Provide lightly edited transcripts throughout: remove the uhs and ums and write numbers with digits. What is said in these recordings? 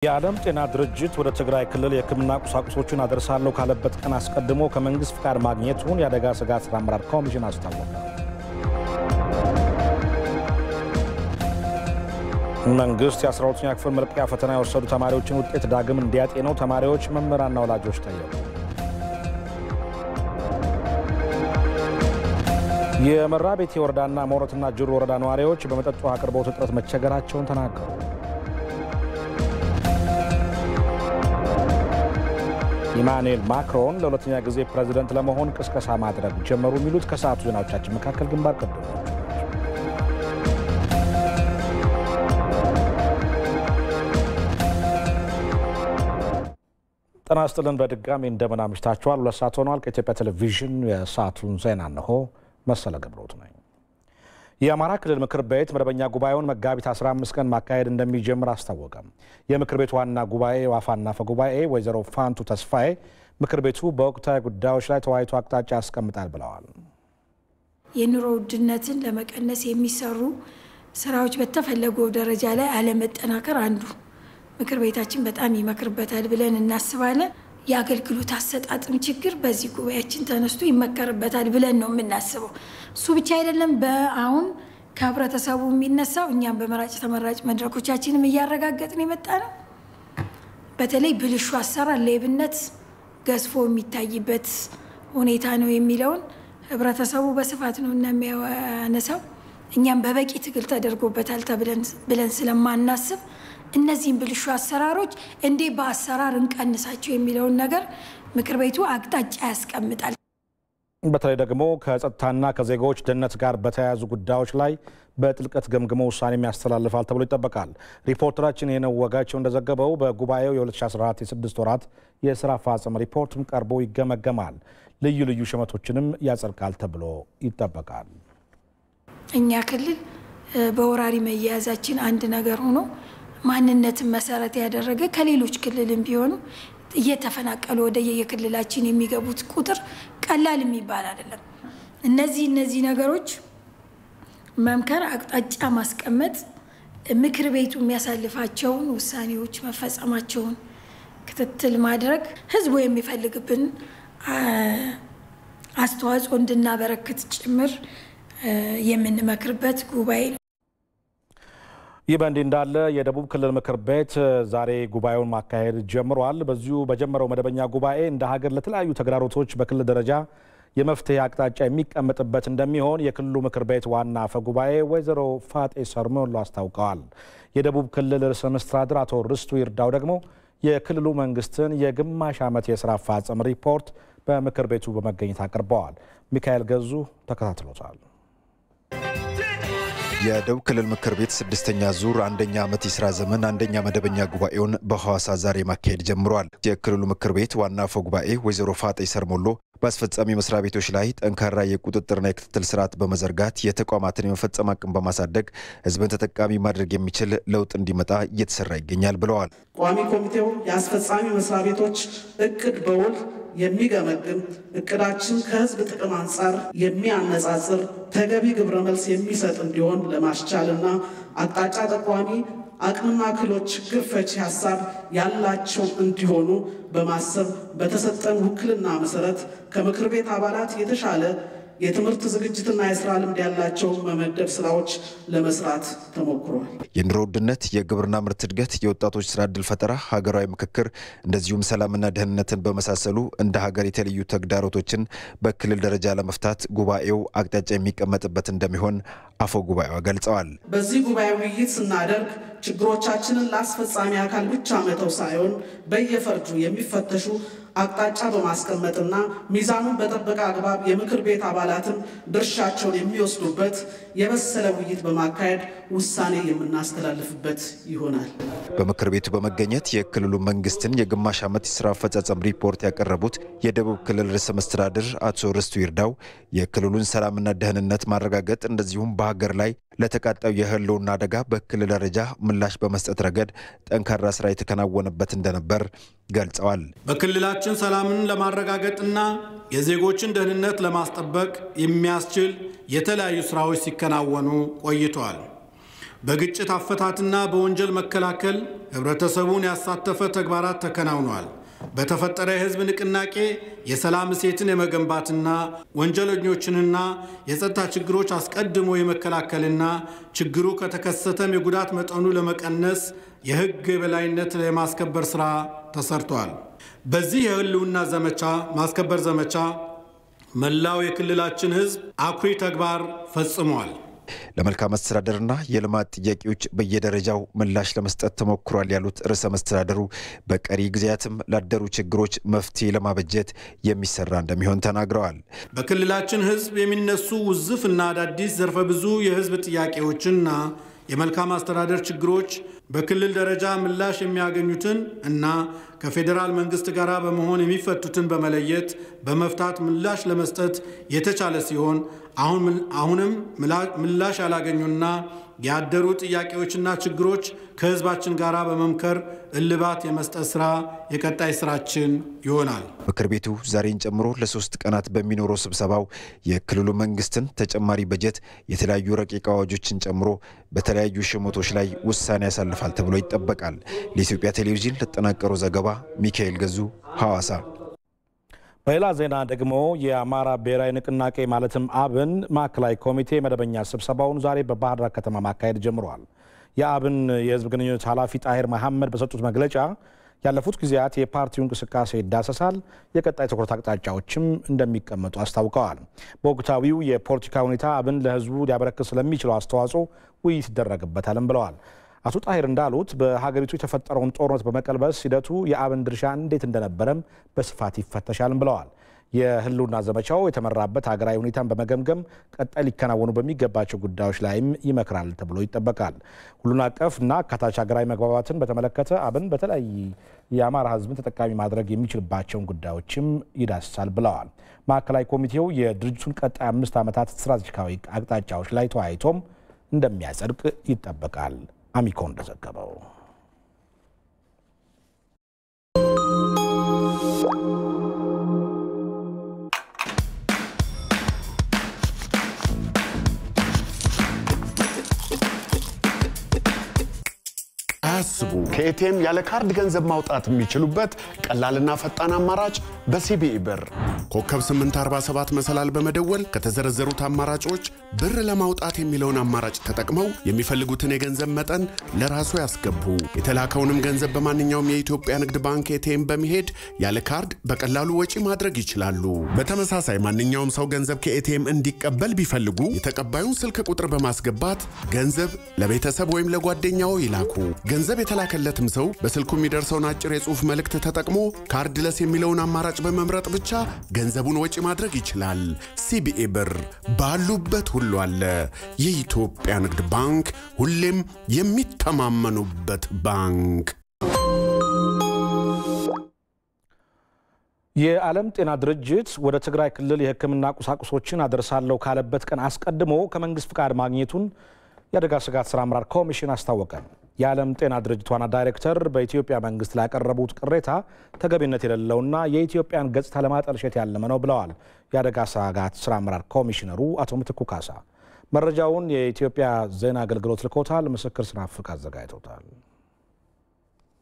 የዓለም ጤና ድርጅት ወደ ትግራይ ክልል የሕክምና ቁሳቁሶችን አደርሳለሁ ካለበት ቀን አስቀድሞ ከመንግስት ፍቃድ ማግኘቱን የአደጋ ስጋት ስራ አመራር ኮሚሽን አስታወቀ። መንግስት የ12ኛ ክፍል መልቀቂያ ፈተና የወሰዱ ተማሪዎችን ውጤት ዳግም እንዲያጤነው ተማሪዎች፣ መምህራንና ወላጆች ጠየቁ። የመራቤቴ ወረዳና ሞረትና ጅሩ ወረዳ ነዋሪዎች በመጠጥ ውሃ አቅርቦት እጥረት መቸገራቸውን ተናገሩ። ኢማኑኤል ማክሮን ለሁለተኛ ጊዜ ፕሬዝዳንት ለመሆን ቅስቀሳ ማድረግ ጀመሩ። የሚሉት ከሰዓቱ ዜናዎቻችን መካከል ግንባር ቀደም ናቸው። ጤና ይስጥልን በድጋሚ እንደምን አምሽታችኋል። ሁለት ሰዓት ሆኗል። ከኢትዮጵያ ቴሌቪዥን የሰዓቱን ዜና እነሆ። መሰለ ገብረውት ነኝ። የአማራ ክልል ምክር ቤት መደበኛ ጉባኤውን መጋቢት 15 ቀን ማካሄድ እንደሚጀምር አስታወቀ። የምክር ቤቱ ዋና ጉባኤ ዋፋና አፈ ጉባኤ ወይዘሮ ፋንቱ ተስፋዬ ምክር ቤቱ በወቅታዊ ጉዳዮች ላይ ተወያይቶ አቅጣጫ ያስቀምጣል ብለዋል። የኑሮ ውድነትን ለመቀነስ የሚሰሩ ስራዎች በተፈለገው ደረጃ ላይ አለመጠናከር አንዱ ምክር ቤታችን በጣም ይመክርበታል ብለን እናስባለን። የአገልግሎት አሰጣጥም ችግር በዚህ ጉባኤያችን ተነስቶ ይመከርበታል ብለን ነው የምናስበው። እሱ ብቻ አይደለም፣ በአሁን ከህብረተሰቡ የሚነሳው እኛም በመራጭ ተመራጭ መድረኮቻችንም እያረጋገጥን የመጣ ነው። በተለይ ብልሹ አሰራር፣ ሌብነት ገዝፎ የሚታይበት ሁኔታ ነው የሚለውን ህብረተሰቡ በስፋት ነው የሚያነሳው። እኛም በበቂ ትግል ተደርጎበታል ብለን ስለማናስብ እነዚህን ብልሹ አሰራሮች እንዴ በአሰራር እንቀንሳቸው የሚለውን ነገር ምክር ቤቱ አቅጣጫ ያስቀምጣል። በተለይ ደግሞ ከጸጥታና ከዜጎች ደህንነት ጋር በተያያዙ ጉዳዮች ላይ በጥልቀት ገምግሞ ውሳኔ ያስተላልፋል ተብሎ ይጠበቃል። ሪፖርተራችን የነው ወጋቸው እንደዘገበው በጉባኤው የ2014 የ6 ወራት የስራ አፈጻጸም ሪፖርትም ቀርቦ ይገመገማል። ልዩ ልዩ ሹመቶችንም ያጸድቃል ተብሎ ይጠበቃል። እኛ ክልል በወራሪ መያያዛችን አንድ ነገር ሆኖ ማንነትን መሰረት ያደረገ ከሌሎች ክልልም ቢሆኑ እየተፈናቀሉ ወደ የክልላችን የሚገቡት ቁጥር ቀላል የሚባል አይደለም። እነዚህ ነገሮች መምከር፣ አቅጣጫ ማስቀመጥ፣ ምክር ቤቱ የሚያሳልፋቸውን ውሳኔዎች መፈጸማቸውን ክትትል ማድረግ፣ ህዝቡ የሚፈልግብን አስተዋጽኦ እንድናበረክት ጭምር የምንመክርበት ጉባኤ ነው። ይህ በእንዲህ እንዳለ የደቡብ ክልል ምክር ቤት ዛሬ ጉባኤውን ማካሄድ ጀምሯል። በዚሁ በጀመረው መደበኛ ጉባኤ እንደ ሀገር ለተለያዩ ተግዳሮቶች በክልል ደረጃ የመፍትሄ አቅጣጫ የሚቀመጥበት እንደሚሆን የክልሉ ምክር ቤት ዋና አፈ ጉባኤ ወይዘሮ ፋጤ ሰርሞሎ አስታውቀዋል። የደቡብ ክልል ርዕሰ መስተዳድር አቶ ርስቱ ይርዳው ደግሞ የክልሉ መንግስትን የግማሽ ዓመት የስራ አፈጻጸም ሪፖርት በምክር ቤቱ በመገኘት አቅርበዋል። ሚካኤል ገዙ ተከታትሎታል። የደቡብ ክልል ምክር ቤት 6ኛ ዙር አንደኛ ዓመት የሥራ ዘመን አንደኛ መደበኛ ጉባኤውን በሐዋሳ ዛሬ ማካሄድ ጀምሯል። የክልሉ ምክር ቤት ዋና አፈ ጉባኤ ወይዘሮ ፋጤ ሰርሞሎ በአስፈጻሚ መስሪያ ቤቶች ላይ ጠንካራ የቁጥጥርና የክትትል ስርዓት በመዘርጋት የተቋማትን የመፈጸም አቅም በማሳደግ ህዝብን ተጠቃሚ ማድረግ የሚችል ለውጥ እንዲመጣ እየተሰራ ይገኛል ብለዋል። ቋሚ ኮሚቴው የአስፈጻሚ መስሪያ ቤቶች እቅድ በውል የሚገመግም፣ እቅዳችን ከህዝብ ጥቅም አንጻር የሚያነጻጽር፣ ተገቢ ግብረ መልስ የሚሰጥ እንዲሆን ለማስቻልና አቅጣጫ ጠቋሚ አቅምና ክህሎት ችግር ፈቺ ሀሳብ ያላቸው እንዲሆኑ በማሰብ በተሰጠን ውክልና መሰረት ከምክር ቤት አባላት የተሻለ የትምህርት ዝግጅትና የስራ ልምድ ያላቸው መመደብ ስራዎች ለመስራት ተሞክሯል። የኑሮ ውድነት፣ የግብርና ምርት እድገት፣ የወጣቶች ስራ ዕድል ፈጠራ፣ ሀገራዊ ምክክር እንደዚሁም ሰላምና ደህንነትን በመሳሰሉ እንደ ሀገር የተለዩ ተግዳሮቶችን በክልል ደረጃ ለመፍታት ጉባኤው አቅጣጫ የሚቀመጥበት እንደሚሆን አፈ ጉባኤው ገልጸዋል። በዚህ ጉባኤ ውይይት ስናደርግ ችግሮቻችንን ለአስፈጻሚ አካል ብቻ መተው ሳይሆን በየፈርጁ የሚፈተሹ አቅጣጫ በማስቀመጥና ሚዛኑን በጠበቀ አግባብ የምክር ቤት አባላትን ድርሻቸውን የሚወስዱበት የበሰለ ውይይት በማካሄድ ውሳኔ የምናስተላልፍበት ይሆናል። በምክር ቤቱ በመገኘት የክልሉ መንግስትን የግማሽ ዓመት የሥራ አፈጻጸም ሪፖርት ያቀረቡት የደቡብ ክልል ርዕሰ መስተዳድር አቶ ርስቱ ይርዳው የክልሉን ሰላምና ደህንነት ማረጋገጥ እንደዚሁም በሀገር ላይ ለተቃጣዩ የህልውና አደጋ በክልል ደረጃ ምላሽ በመስጠት ረገድ ጠንካራ ስራ የተከናወነበት እንደነበር ገልጸዋል። በክልላችን ሰላምን ለማረጋገጥና የዜጎችን ደህንነት ለማስጠበቅ የሚያስችል የተለያዩ ስራዎች ሲከናወኑ ቆይተዋል። በግጭት አፈታትና በወንጀል መከላከል ህብረተሰቡን ያሳተፈ ተግባራት ተከናውነዋል። በተፈጠረ የህዝብ ንቅናቄ የሰላም እሴትን የመገንባትና ወንጀለኞችንና የጸጥታ ችግሮች አስቀድሞ የመከላከልና ችግሩ ከተከሰተም የጉዳት መጠኑ ለመቀነስ የህግ የበላይነት የማስከበር ስራ ተሰርቷል። በዚህ የህልውና ማስከበር ዘመቻ መላው የክልላችን ህዝብ አኩሪ ተግባር ፈጽሟል። ለመልካም አስተዳደርና የልማት ጥያቄዎች በየደረጃው ምላሽ ለመስጠት ተሞክሯል ያሉት ርዕሰ መስተዳድሩ በቀሪ ጊዜያትም ላደሩ ችግሮች መፍትሄ ለማበጀት የሚሰራ እንደሚሆን ተናግረዋል። በክልላችን ህዝብ የሚነሱ ውዝፍና አዳዲስ ዘርፈ ብዙ የህዝብ ጥያቄዎችና የመልካም አስተዳደር ችግሮች በክልል ደረጃ ምላሽ የሚያገኙትን እና ከፌዴራል መንግስት ጋር በመሆን የሚፈቱትን በመለየት በመፍታት ምላሽ ለመስጠት የተቻለ ሲሆን አሁንም ምላሽ ያላገኙና ያደሩ ጥያቄዎችና ችግሮች ከህዝባችን ጋር በመምከር እልባት የመስጠት ስራ የቀጣይ ስራችን ይሆናል። ምክር ቤቱ ዛሬን ጨምሮ ለ3 ቀናት በሚኖረው ስብሰባው የክልሉ መንግስትን ተጨማሪ በጀት የተለያዩ ረቂቅ አዋጆችን ጨምሮ በተለያዩ ሽሞቶች ላይ ውሳኔ ያሳልፋል ተብሎ ይጠበቃል። ለኢትዮጵያ ቴሌቪዥን ለተጠናቀረው ዘገባ ሚካኤል ገዙ ሐዋሳ። በሌላ ዜና ደግሞ የአማራ ብሔራዊ ንቅናቄ ማለትም አብን ማዕከላዊ ኮሚቴ መደበኛ ስብሰባውን ዛሬ በባህር ዳር ከተማ ማካሄድ ጀምሯል። የአብን የህዝብ ግንኙነት ኃላፊ ጣሂር መሐመድ በሰጡት መግለጫ ያለፉት ጊዜያት የፓርቲው እንቅስቃሴ ይዳሰሳል፣ የቀጣይ ትኩረት አቅጣጫዎችም እንደሚቀመጡ አስታውቀዋል። በወቅታዊው የፖለቲካ ሁኔታ አብን ለህዝቡ ሊያበረክት ስለሚችለው አስተዋጽኦ ውይይት ይደረግበታልም ብለዋል። አቶ ጣሂር እንዳሉት በሀገሪቱ የተፈጠረውን ጦርነት በመቀልበስ ሂደቱ የአብን ድርሻ እንዴት እንደነበረም በስፋት ይፈተሻልም ብለዋል። የህልውና ዘመቻው የተመራበት ሀገራዊ ሁኔታን በመገምገም ቀጣይ ሊከናወኑ በሚገባቸው ጉዳዮች ላይም ይመክራል ተብሎ ይጠበቃል። ሁሉን አቀፍና አካታች ሀገራዊ መግባባትን በተመለከተ አብን በተለይ የአማራ ህዝብን ተጠቃሚ ማድረግ የሚችልባቸውን ጉዳዮችም ይዳስሳል ብለዋል። ማዕከላዊ ኮሚቴው የድርጅቱን ቀጣይ 5 ዓመታት ስትራቴጂካዊ አቅጣጫዎች ላይ ተወያይቶም እንደሚያጸድቅ ይጠበቃል። አሚኮ እንደዘገበው አስቡ ከኤቲኤም ያለ ካርድ ገንዘብ ማውጣት የሚችሉበት ቀላልና ፈጣን አማራጭ በሲቢኢ ብር ኮከብ 847 መሰላል በመደወል ከተዘረዘሩት አማራጮች ብር ለማውጣት የሚለውን አማራጭ ተጠቅመው የሚፈልጉትን የገንዘብ መጠን ለራሱ ያስገቡ። የተላከውንም ገንዘብ በማንኛውም የኢትዮጵያ ንግድ ባንክ ኤቲኤም በመሄድ ያለ ካርድ በቀላሉ ወጪ ማድረግ ይችላሉ። በተመሳሳይ ማንኛውም ሰው ገንዘብ ከኤቲኤም እንዲቀበል ቢፈልጉ የተቀባዩን ስልክ ቁጥር በማስገባት ገንዘብ ለቤተሰብ ወይም ለጓደኛው ይላኩ። ገንዘብ የተላከለትም ሰው በስልኩ የሚደርሰውን አጭር የጽሑፍ መልእክት ተጠቅሞ ካርድለስ የሚለውን አማራጭ በመምረጥ ብቻ ገንዘቡን ወጪ ማድረግ ይችላል። ሲቢኢ ብር ባሉበት ሁሉ አለ። የኢትዮጵያ ንግድ ባንክ ሁሌም የሚተማመኑበት ባንክ። የዓለም ጤና ድርጅት ወደ ትግራይ ክልል የሕክምና ቁሳቁሶችን አደርሳለሁ ካለበት ቀን አስቀድሞ ከመንግስት ፍቃድ ማግኘቱን የአደጋ ስጋት ስራ አመራር ኮሚሽን አስታወቀ። የዓለም ጤና ድርጅት ዋና ዳይሬክተር በኢትዮጵያ መንግስት ላይ ያቀረቡት ቅሬታ ተገቢነት የሌለውና የኢትዮጵያን ገጽታ ለማጠልሸት ያለመ ነው ብለዋል። የአደጋ ስጋት ስራ አመራር ኮሚሽነሩ አቶ ምትኩ ካሳ መረጃውን የኢትዮጵያ ዜና አገልግሎት ልኮታል። ምስክር ስናፍቅ አዘጋጅቶታል።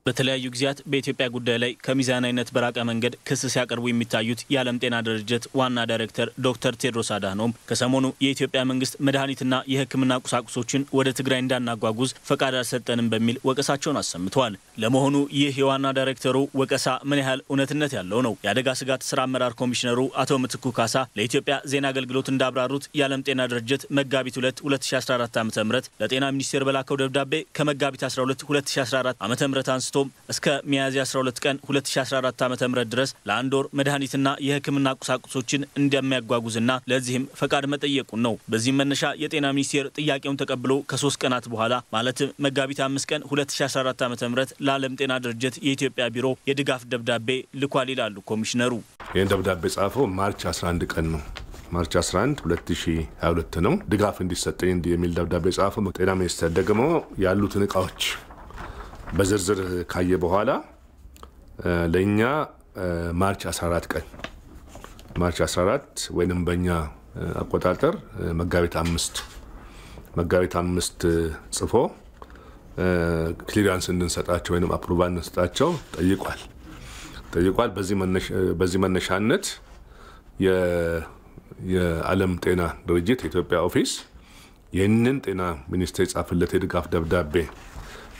በተለያዩ ጊዜያት በኢትዮጵያ ጉዳይ ላይ ከሚዛናዊነት በራቀ መንገድ ክስ ሲያቀርቡ የሚታዩት የዓለም ጤና ድርጅት ዋና ዳይሬክተር ዶክተር ቴድሮስ አድሃኖም ከሰሞኑ የኢትዮጵያ መንግስት መድኃኒትና የሕክምና ቁሳቁሶችን ወደ ትግራይ እንዳናጓጉዝ ፈቃድ አልሰጠንም በሚል ወቀሳቸውን አሰምተዋል። ለመሆኑ ይህ የዋና ዳይሬክተሩ ወቀሳ ምን ያህል እውነትነት ያለው ነው? የአደጋ ስጋት ስራ አመራር ኮሚሽነሩ አቶ ምትኩ ካሳ ለኢትዮጵያ ዜና አገልግሎት እንዳብራሩት የዓለም ጤና ድርጅት መጋቢት 2 2014 ዓ.ም ለጤና ሚኒስቴር በላከው ደብዳቤ ከመጋቢት 12 2014 ዓ.ም አንስቶ እስከ ሚያዝያ 12 ቀን 2014 ዓ.ም ድረስ ለአንድ ወር መድኃኒትና የሕክምና ቁሳቁሶችን እንደሚያጓጉዝና ለዚህም ፈቃድ መጠየቁን ነው። በዚህ መነሻ የጤና ሚኒስቴር ጥያቄውን ተቀብሎ ከ3 ቀናት በኋላ ማለትም መጋቢት 5 ቀን 2014 ዓ.ም ለዓለም ጤና ድርጅት የኢትዮጵያ ቢሮ የድጋፍ ደብዳቤ ልኳል ይላሉ ኮሚሽነሩ። ይህን ደብዳቤ ጻፈው ማርች 11 ቀን ነው። ማርች 11 2022 ነው። ድጋፍ እንዲሰጠኝ የሚል ደብዳቤ ጻፈው። ጤና ሚኒስቴር ደግሞ ያሉትን እቃዎች በዝርዝር ካየ በኋላ ለኛ ማርች 14 ወይንም በእኛ አቆጣጠር መጋቢት 5 መጋቢት 5 ጽፎ ክሊራንስ እንድንሰጣቸው ወይንም አፕሩቫል እንድንሰጣቸው ጠይቋል። በዚህ መነሻነት የዓለም ጤና ድርጅት የኢትዮጵያ ኦፊስ ይህንን ጤና ሚኒስቴር ጻፈለት የድጋፍ ደብዳቤ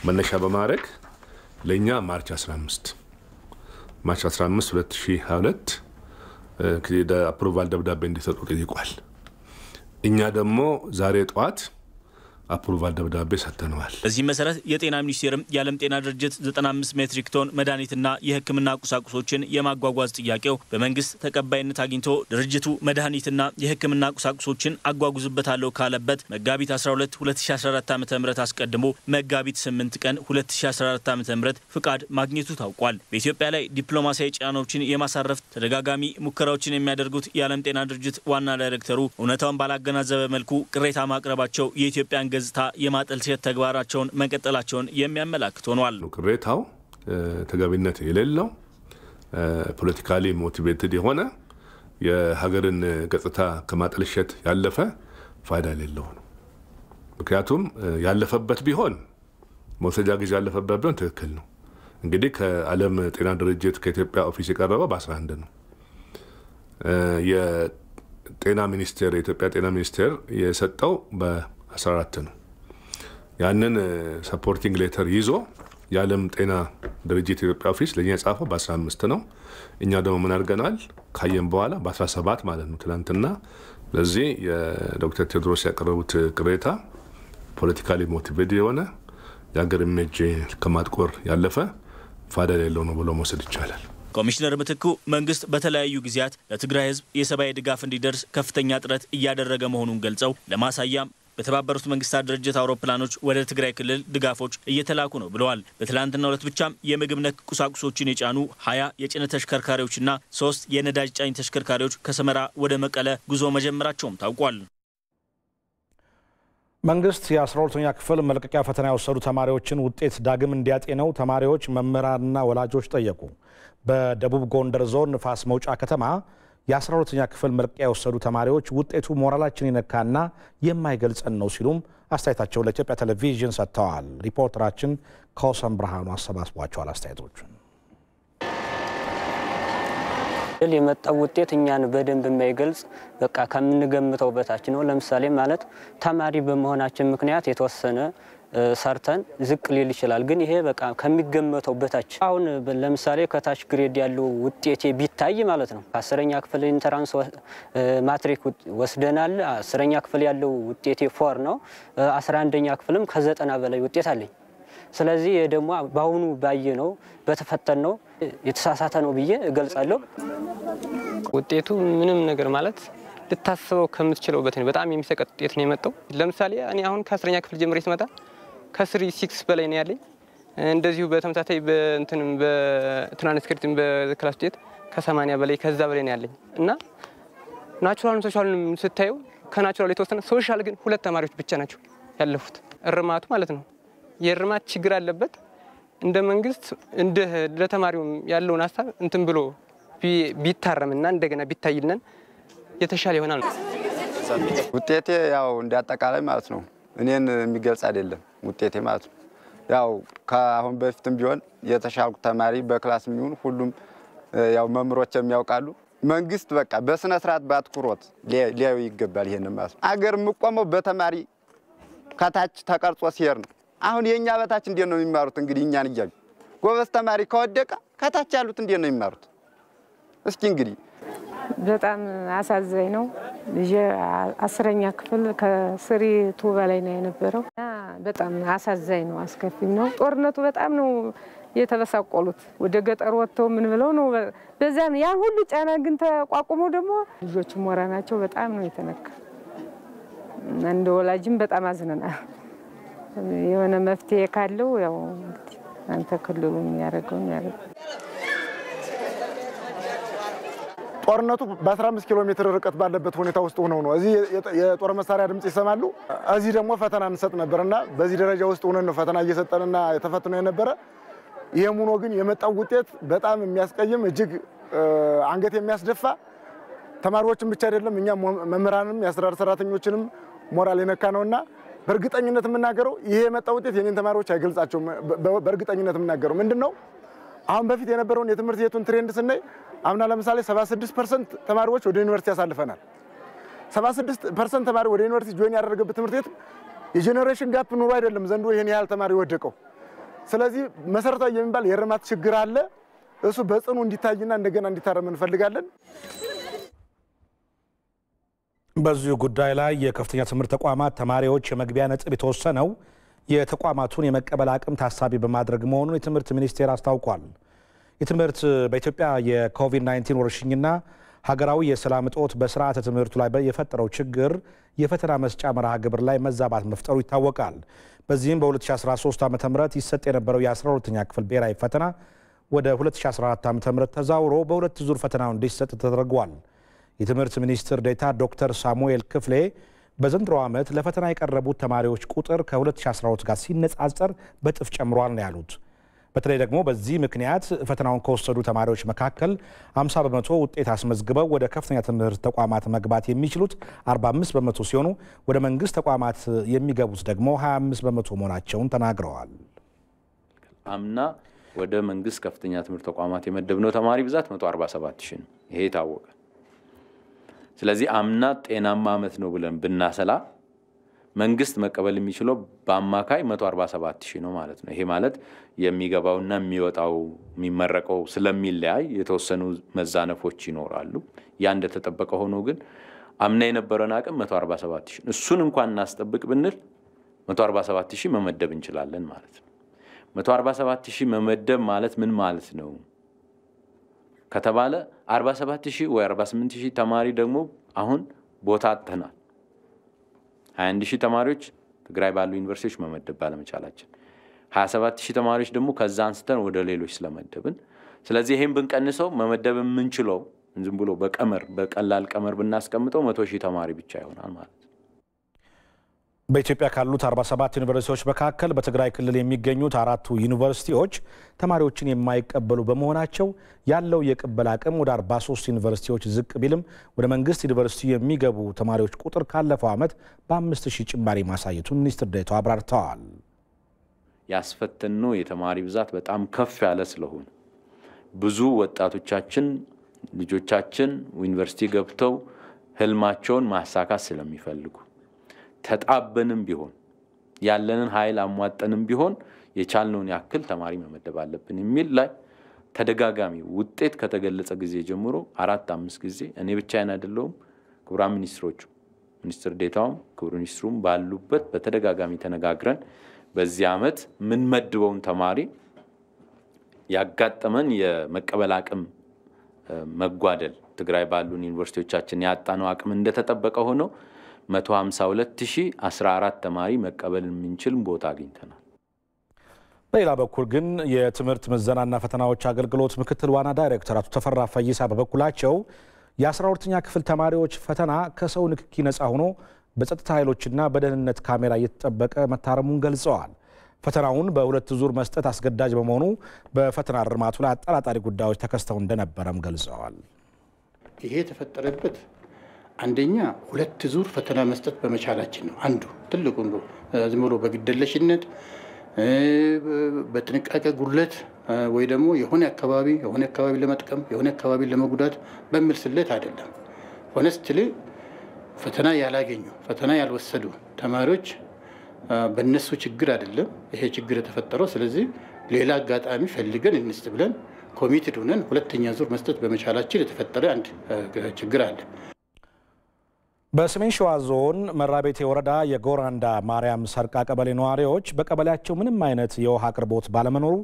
መነሻ በማድረግ ለኛ ማርች 15 2022 አፕሩቫል ደብዳቤ እንዲሰጡ ጠይቋል። እኛ ደግሞ ዛሬ ጠዋት አፕሩቫል ደብዳቤ ሰጥተናል። በዚህ መሰረት የጤና ሚኒስቴርም የዓለም ጤና ድርጅት 95 ሜትሪክ ቶን መድኃኒትና የሕክምና ቁሳቁሶችን የማጓጓዝ ጥያቄው በመንግስት ተቀባይነት አግኝቶ ድርጅቱ መድኃኒትና የሕክምና ቁሳቁሶችን አጓጉዝበታለሁ ካለበት መጋቢት 12 2014 ዓ.ም አስቀድሞ መጋቢት 8 ቀን 2014 ዓ.ም ፍቃድ ማግኘቱ ታውቋል። በኢትዮጵያ ላይ ዲፕሎማሲያዊ ጫናዎችን የማሳረፍ ተደጋጋሚ ሙከራዎችን የሚያደርጉት የዓለም ጤና ድርጅት ዋና ዳይሬክተሩ እውነታውን ባላገናዘበ መልኩ ቅሬታ ማቅረባቸው የኢትዮጵያን ገጽታ የማጠልሸት ተግባራቸውን መቀጠላቸውን የሚያመላክት ሆኗል። ቅሬታው ተገቢነት የሌለው ፖለቲካሊ ሞቲቬትድ የሆነ የሀገርን ገጽታ ከማጠልሸት ያለፈ ፋይዳ የሌለው ነው። ምክንያቱም ያለፈበት ቢሆን መውሰጃ ጊዜ ያለፈበት ቢሆን ትክክል ነው። እንግዲህ ከዓለም ጤና ድርጅት ከኢትዮጵያ ኦፊስ የቀረበው በ11 ነው። የጤና ሚኒስቴር የኢትዮጵያ ጤና ሚኒስቴር የሰጠው በ14 ነው። ያንን ሰፖርቲንግ ሌተር ይዞ የዓለም ጤና ድርጅት የኢትዮጵያ ኦፊስ ለኛ ጻፈው በ15 ነው። እኛ ደግሞ ምን አድርገናል ካየን በኋላ በ17 ማለት ነው ትላንትና። ለዚህ የዶክተር ቴድሮስ ያቀረቡት ቅሬታ ፖለቲካሊ ሞቲቬትድ የሆነ የሀገር ኢሜጅ ከማጥቆር ያለፈ ፋይዳ የሌለው ነው ብሎ መውሰድ ይቻላል። ኮሚሽነር ምትኩ መንግስት በተለያዩ ጊዜያት ለትግራይ ህዝብ የሰብአዊ ድጋፍ እንዲደርስ ከፍተኛ ጥረት እያደረገ መሆኑን ገልጸው ለማሳያም በተባበሩት መንግስታት ድርጅት አውሮፕላኖች ወደ ትግራይ ክልል ድጋፎች እየተላኩ ነው ብለዋል። በትላንትናው ዕለት ብቻም የምግብ ነክ ቁሳቁሶችን የጫኑ 20 የጭነት ተሽከርካሪዎችና 3 የነዳጅ ጫኝ ተሽከርካሪዎች ከሰመራ ወደ መቀለ ጉዞ መጀመራቸውም ታውቋል። መንግስት የ12ኛ ክፍል መልቀቂያ ፈተና የወሰዱ ተማሪዎችን ውጤት ዳግም እንዲያጤነው ተማሪዎች መምህራንና ወላጆች ጠየቁ። በደቡብ ጎንደር ዞን ንፋስ መውጫ ከተማ የ12ኛ ክፍል መልቀቂያ የወሰዱ ተማሪዎች ውጤቱ ሞራላችን ይነካና የማይገልጸን ነው ሲሉም አስተያየታቸውን ለኢትዮጵያ ቴሌቪዥን ሰጥተዋል። ሪፖርተራችን ከወሰን ብርሃኑ አሰባስቧቸዋል አስተያየቶቹን። የመጣው ውጤት እኛን በደንብ የማይገልጽ በቃ ከምንገምተው በታች ነው። ለምሳሌ ማለት ተማሪ በመሆናችን ምክንያት የተወሰነ ሰርተን ዝቅ ሊል ይችላል። ግን ይሄ በቃ ከሚገመተው በታች አሁን ለምሳሌ ከታች ግሬድ ያለው ውጤቴ ቢታይ ማለት ነው 10ኛ ክፍል ኢንተራንስ ማትሪክ ወስደናል። 10ኛ ክፍል ያለው ውጤቴ 4 ነው። 11ኛ ክፍልም ከ90 በላይ ውጤት አለኝ። ስለዚህ ደግሞ ባሁኑ ባየነው በተፈተነው የተሳሳተ ነው ብዬ እገልጻለሁ። ውጤቱ ምንም ነገር ማለት ልታስበው ከምትችለው በጣም የሚሰቀጥ ውጤት ነው የመጣው። ለምሳሌ እኔ አሁን ከ10ኛ ክፍል ጀምሬ ስመጣ ከ36 በላይ ነው ያለኝ። እንደዚሁ በተመሳሳይ በትራንስክሪፕት በክላስ ውጤት ከ80 በላይ ከዛ በላይ ነው ያለኝ እና ናቹራል ሶሻል ስታዩ ከናቹራል የተወሰነ ሶሻል ግን 2 ተማሪዎች ብቻ ናቸው ያለፉት። እርማቱ ማለት ነው የእርማት ችግር አለበት። እንደ መንግስት እንደ ለተማሪው ያለውን ሀሳብ እንትን ብሎ ቢታረምና እንደገና ቢታይልን የተሻለ ይሆናል። ውጤቴ ያው እንዲያጠቃላይ ማለት ነው እኔን የሚገልጽ አይደለም ውጤቴ ማለት ነው። ያው ከአሁን በፊትም ቢሆን የተሻልኩ ተማሪ በክላስ የሚሆን ሁሉም ያው መምሮች የሚያውቃሉ። መንግስት በቃ በስነ ስርዓት ባትኩሮት ሊያዩ ይገባል። ይሄን ማለት ነው አገር ምቆመው በተማሪ ከታች ተቀርጾ ሲሄድ ነው። አሁን የኛ በታች እንዴት ነው የሚማሩት? እንግዲህ እኛን እያዩ ጎበዝ ተማሪ ከወደቀ ከታች ያሉት እንዴት ነው የሚማሩት? እስኪ እንግዲህ በጣም አሳዛኝ ነው። ልጅ 10ኛ ክፍል ከ3 በላይ ነው የነበረው። በጣም አሳዛኝ ነው፣ አስከፊም ነው። ጦርነቱ በጣም ነው የተበሳቆሉት። ወደ ገጠር ወጥተው ምን ብለው ነው በዛን ያን ሁሉ ጫና ግን ተቋቁመው ደግሞ ልጆቹ ሞራናቸው በጣም ነው የተነካ። እንደ ወላጅም በጣም አዝነናል። የሆነ መፍትሄ ካለው ያው አንተ ክልሉ የሚያደርገው ጦርነቱ በ15 ኪሎ ሜትር ርቀት ባለበት ሁኔታ ውስጥ ሆነው ነው እዚህ የጦር መሳሪያ ድምጽ ይሰማሉ። እዚህ ደግሞ ፈተና እንሰጥ ነበርና በዚህ ደረጃ ውስጥ ሆነን ነው ፈተና እየሰጠንና የተፈተነው የነበረ። ይሄም ሆኖ ግን የመጣው ውጤት በጣም የሚያስቀይም እጅግ አንገት የሚያስደፋ ተማሪዎችን ብቻ አይደለም እኛ መምህራንም የአስተዳደር ሰራተኞችንም ሞራል የነካ ነውና በእርግጠኝነት የምናገረው ይሄ የመጣው ውጤት የኔን ተማሪዎች አይገልጻቸውም። በእርግጠኝነት የምናገረው ምንድነው አሁን በፊት የነበረውን የትምህርት ቤቱን ትሬንድ ስናይ አምና ለምሳሌ 76% ተማሪዎች ወደ ዩኒቨርሲቲ ያሳልፈናል። 76% ተማሪ ወደ ዩኒቨርሲቲ ጆይን ያደረገበት ትምህርት ቤት የጄኔሬሽን ጋፕ ኑሮ አይደለም ዘንድሮ ይሄን ያህል ተማሪ ወደቀው። ስለዚህ መሰረታዊ የሚባል የርማት ችግር አለ። እሱ በጽኑ እንዲታይና እንደገና እንዲታረም እንፈልጋለን። በዚሁ ጉዳይ ላይ የከፍተኛ ትምህርት ተቋማት ተማሪዎች የመግቢያ ነጥብ የተወሰነው የተቋማቱን የመቀበል አቅም ታሳቢ በማድረግ መሆኑን የትምህርት ሚኒስቴር አስታውቋል። የትምህርት በኢትዮጵያ የኮቪድ-19 ወረርሽኝና ሀገራዊ የሰላም እጦት በስርዓተ ትምህርቱ ላይ የፈጠረው ችግር የፈተና መስጫ መርሃ ግብር ላይ መዛባት መፍጠሩ ይታወቃል። በዚህም በ2013 ዓ.ም ይሰጥ የነበረው የ12ኛ ክፍል ብሔራዊ ፈተና ወደ 2014 ዓ.ም ተዛውሮ በሁለት ዙር ፈተናው እንዲሰጥ ተደርጓል። የትምህርት ሚኒስትር ዴኤታ ዶክተር ሳሙኤል ክፍሌ በዘንድሮ ዓመት ለፈተና የቀረቡት ተማሪዎች ቁጥር ከ2012 ጋር ሲነጻጸር በጥፍ ጨምሯል ነው ያሉት። በተለይ ደግሞ በዚህ ምክንያት ፈተናውን ከወሰዱ ተማሪዎች መካከል 50 በመቶ ውጤት አስመዝግበው ወደ ከፍተኛ ትምህርት ተቋማት መግባት የሚችሉት 45 በመቶ ሲሆኑ ወደ መንግስት ተቋማት የሚገቡት ደግሞ 25 በመቶ መሆናቸውን ተናግረዋል። አምና ወደ መንግስት ከፍተኛ ትምህርት ተቋማት የመደብነው ተማሪ ብዛት 147 ሺህ ነው። ይሄ ታወቀ። ስለዚህ አምና ጤናማ ዓመት ነው ብለን ብናሰላ መንግስት መቀበል የሚችለው በአማካይ 147 ሺህ ነው ማለት ነው። ይሄ ማለት የሚገባውና የሚወጣው የሚመረቀው ስለሚለያይ የተወሰኑ መዛነፎች ይኖራሉ። ያ እንደተጠበቀ ሆኖ ግን አምና የነበረን አቅም 147 ሺህ እሱን እንኳን እናስጠብቅ ብንል 147 ሺህ መመደብ እንችላለን ማለት ነው። 147 ሺህ መመደብ ማለት ምን ማለት ነው ከተባለ 47 ሺህ ወይ 48 ሺህ ተማሪ ደግሞ አሁን ቦታ አጥተናል። 21 ሺህ ተማሪዎች ትግራይ ባሉ ዩኒቨርሲቲዎች መመደብ ባለመቻላችን 27 ሺህ ተማሪዎች ደግሞ ከዛ አንስተን ወደ ሌሎች ስለመደብን ስለዚህ ይሄን ብንቀንሰው መመደብ የምንችለው ዝም ብሎ በቀላል ቀመር ብናስቀምጠው 100 ሺህ ተማሪ ብቻ ይሆናል ማለት ነው። በኢትዮጵያ ካሉት 47 ዩኒቨርሲቲዎች መካከል በትግራይ ክልል የሚገኙት 4ቱ ዩኒቨርሲቲዎች ተማሪዎችን የማይቀበሉ በመሆናቸው ያለው የቅበላ አቅም ወደ 43 ዩኒቨርሲቲዎች ዝቅ ቢልም ወደ መንግስት ዩኒቨርሲቲ የሚገቡ ተማሪዎች ቁጥር ካለፈው ዓመት በ5000 ጭማሪ ማሳየቱን ሚኒስትር ዴኤታው አብራርተዋል። ያስፈተነው የተማሪ ብዛት በጣም ከፍ ያለ ስለሆነ ብዙ ወጣቶቻችን ልጆቻችን ዩኒቨርሲቲ ገብተው ህልማቸውን ማሳካት ስለሚፈልጉ ተጣበንም ቢሆን ያለንን ኃይል አሟጠንም ቢሆን የቻልነውን ያክል ተማሪ መመደብ አለብን የሚል ላይ ተደጋጋሚ ውጤት ከተገለጸ ጊዜ ጀምሮ 4-5 ጊዜ እኔ ብቻዬን አይደለሁም ክቡራን ሚኒስትሮቹ ሚኒስትር ዴኤታውም ክቡር ሚኒስትሩም ባሉበት በተደጋጋሚ ተነጋግረን በዚህ ዓመት ምን መድበውን ተማሪ ያጋጠመን የመቀበል አቅም መጓደል ትግራይ ባሉን ዩኒቨርሲቲዎቻችን ያጣነው አቅም እንደተጠበቀ ሆኖ 152014 ተማሪ መቀበል የምንችል ቦታ አግኝተናል። በሌላ በኩል ግን የትምህርት ምዘናና ፈተናዎች አገልግሎት ምክትል ዋና ዳይሬክተር አቶ ተፈራ ፈይሳ በበኩላቸው የ12ኛ ክፍል ተማሪዎች ፈተና ከሰው ንክኪ ነፃ ሆኖ በጸጥታ ኃይሎችና በደህንነት ካሜራ እየተጠበቀ መታረሙን ገልጸዋል። ፈተናውን በሁለት ዙር መስጠት አስገዳጅ በመሆኑ በፈተና እርማቱ ላይ አጠራጣሪ ጉዳዮች ተከስተው እንደነበረም ገልጸዋል። ይሄ የተፈጠረበት አንደኛ ሁለት ዙር ፈተና መስጠት በመቻላችን ነው። አንዱ ትልቁ ነው። ዝም ብሎ በግደለሽነት በጥንቃቄ ጉድለት ወይ ደግሞ የሆነ አካባቢ ለመጥቀም የሆነ አካባቢ ለመጉዳት በሚል ስሌት አይደለም። ሆነስትሊ ፈተና ያላገኙ ፈተና ያልወሰዱ ተማሪዎች በእነሱ ችግር አይደለም ይሄ ችግር የተፈጠረው። ስለዚህ ሌላ አጋጣሚ ፈልገን እንስጥ ብለን ኮሚቴድ ሆነን ሁለተኛ ዙር መስጠት በመቻላችን የተፈጠረ አንድ ችግር አለ። በሰሜን ሸዋ ዞን መራቤቴ ወረዳ የጎራንዳ ማርያም ሰርቃ ቀበሌ ነዋሪዎች በቀበሌያቸው ምንም አይነት የውሃ አቅርቦት ባለመኖሩ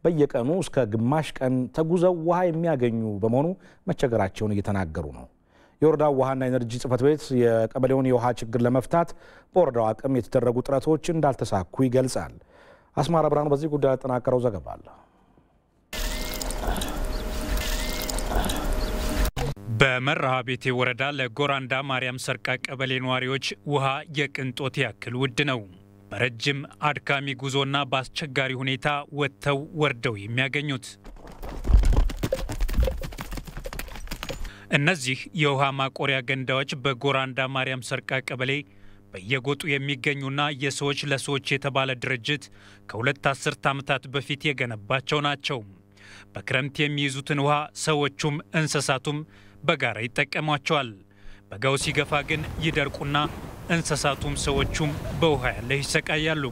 በየቀኑ እስከ ግማሽ ቀን ተጉዘው ውሃ የሚያገኙ በመሆኑ መቸገራቸውን እየተናገሩ ነው። የወረዳው ውሃና ኤነርጂ ጽሕፈት ቤት የቀበሌውን የውሃ ችግር ለመፍታት በወረዳው አቅም የተደረጉ ጥረቶች እንዳልተሳኩ ይገልጻል። አስማራ ብርሃኑ በዚህ ጉዳይ ያጠናቀረው ዘገባ አለ። በመራቤቴ ወረዳ ለጎራንዳ ማርያም ሰርቃ ቀበሌ ነዋሪዎች ውሃ የቅንጦት ያክል ውድ ነው። በረጅም አድካሚ ጉዞና በአስቸጋሪ ሁኔታ ወጥተው ወርደው የሚያገኙት እነዚህ የውሃ ማቆሪያ ገንዳዎች በጎራንዳ ማርያም ሰርቃ ቀበሌ በየጎጡ የሚገኙና የሰዎች ለሰዎች የተባለ ድርጅት ከሁለት አስርት ዓመታት በፊት የገነባቸው ናቸው። በክረምት የሚይዙትን ውሃ ሰዎቹም እንስሳቱም በጋራ ይጠቀሟቸዋል። በጋው ሲገፋ ግን ይደርቁና እንስሳቱም ሰዎቹም በውሃ ያለ ይሰቃያሉ።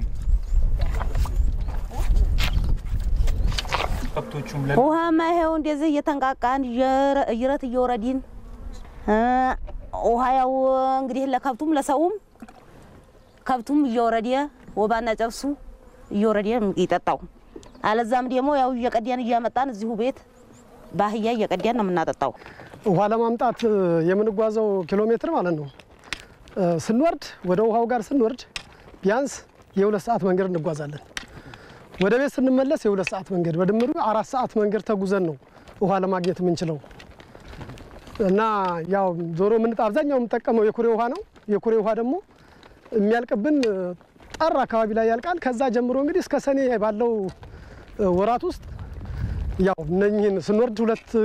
ውሃ ማይሄው እንደዚህ እየተንቃቃን ይረት እየወረዲን ውሃ ያው እንግዲህ ለከብቱም ለሰውም ከብቱም እየወረደ ወባና ጨብሱ እየወረደ ይጠጣው። አለዛም ደግሞ ያው እየቀዳን እያመጣን እዚሁ ቤት ባህያ እየቀዳን ነው የምናጠጣው። ውሃ ለማምጣት የምንጓዘው ኪሎ ሜትር ማለት ነው። ስንወርድ ወደ ውሃው ጋር ስንወርድ ቢያንስ የ2 ሰዓት መንገድ እንጓዛለን። ወደ ቤት ስንመለስ የ2 ሰዓት መንገድ በድምሩ 4 ሰዓት መንገድ ተጉዘን ነው ውሃ ለማግኘት የምንችለው። እና ያው ዞሮ ምን አብዛኛው የምንጠቀመው የኩሬ ውሃ ነው። የኩሬ ውሃ ደግሞ የሚያልቅብን ጥር አካባቢ ላይ ያልቃል። ከዛ ጀምሮ እንግዲህ እስከ ሰኔ ባለው ወራት ውስጥ ያው ነኝን ስንወርድ 2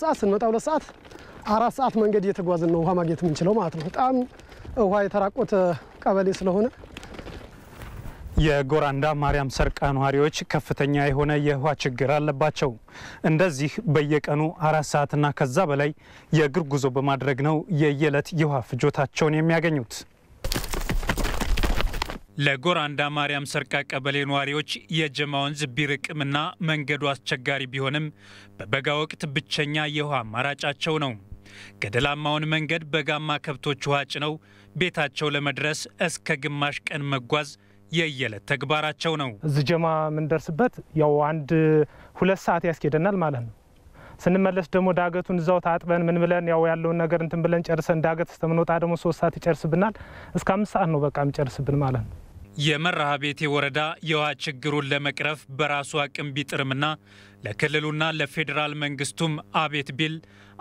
ሰዓት ስንመጣ 2 ሰዓት 4 ሰዓት መንገድ እየተጓዝን ነው ውሃ ማግኘት የምንችለው ማለት ነው። በጣም ውሃ የተራቆተ ቀበሌ ስለሆነ የጎራንዳ ማርያም ሰርቃ ነዋሪዎች ከፍተኛ የሆነ የውሃ ችግር አለባቸው። እንደዚህ በየቀኑ 4 ሰዓትና ከዛ በላይ የእግር ጉዞ በማድረግ ነው የየዕለት የውሃ ፍጆታቸውን የሚያገኙት። ለጎራንዳ ማርያም ሰርቃ ቀበሌ ነዋሪዎች የጀማ ወንዝ ቢርቅምና መንገዱ አስቸጋሪ ቢሆንም በበጋ ወቅት ብቸኛ የውሃ አማራጫቸው ነው። ገደላማውን መንገድ በጋማ ከብቶች ውሃ ጭነው ቤታቸው ለመድረስ እስከ ግማሽ ቀን መጓዝ የየዕለት ተግባራቸው ነው። እዚህ ጀማ ምንደርስበት ያው 1-2 ሰዓት ያስኬደናል ማለት ነው። ስንመለስ ደግሞ ዳገቱን እዛው ታጥበን ምን ብለን ያው ያለውን ነገር እንትን ብለን ጨርሰን ዳገት ስተምንወጣ ደግሞ 3 ሰዓት ይጨርስብናል። እስከ 5 ሰዓት ነው በቃ የሚጨርስብን ማለት ነው። የመርሃ ቤቴ ወረዳ የውሃ ችግሩን ለመቅረፍ በራሱ አቅም ቢጥርምና ለክልሉና ለፌዴራል መንግስቱም አቤት ቢል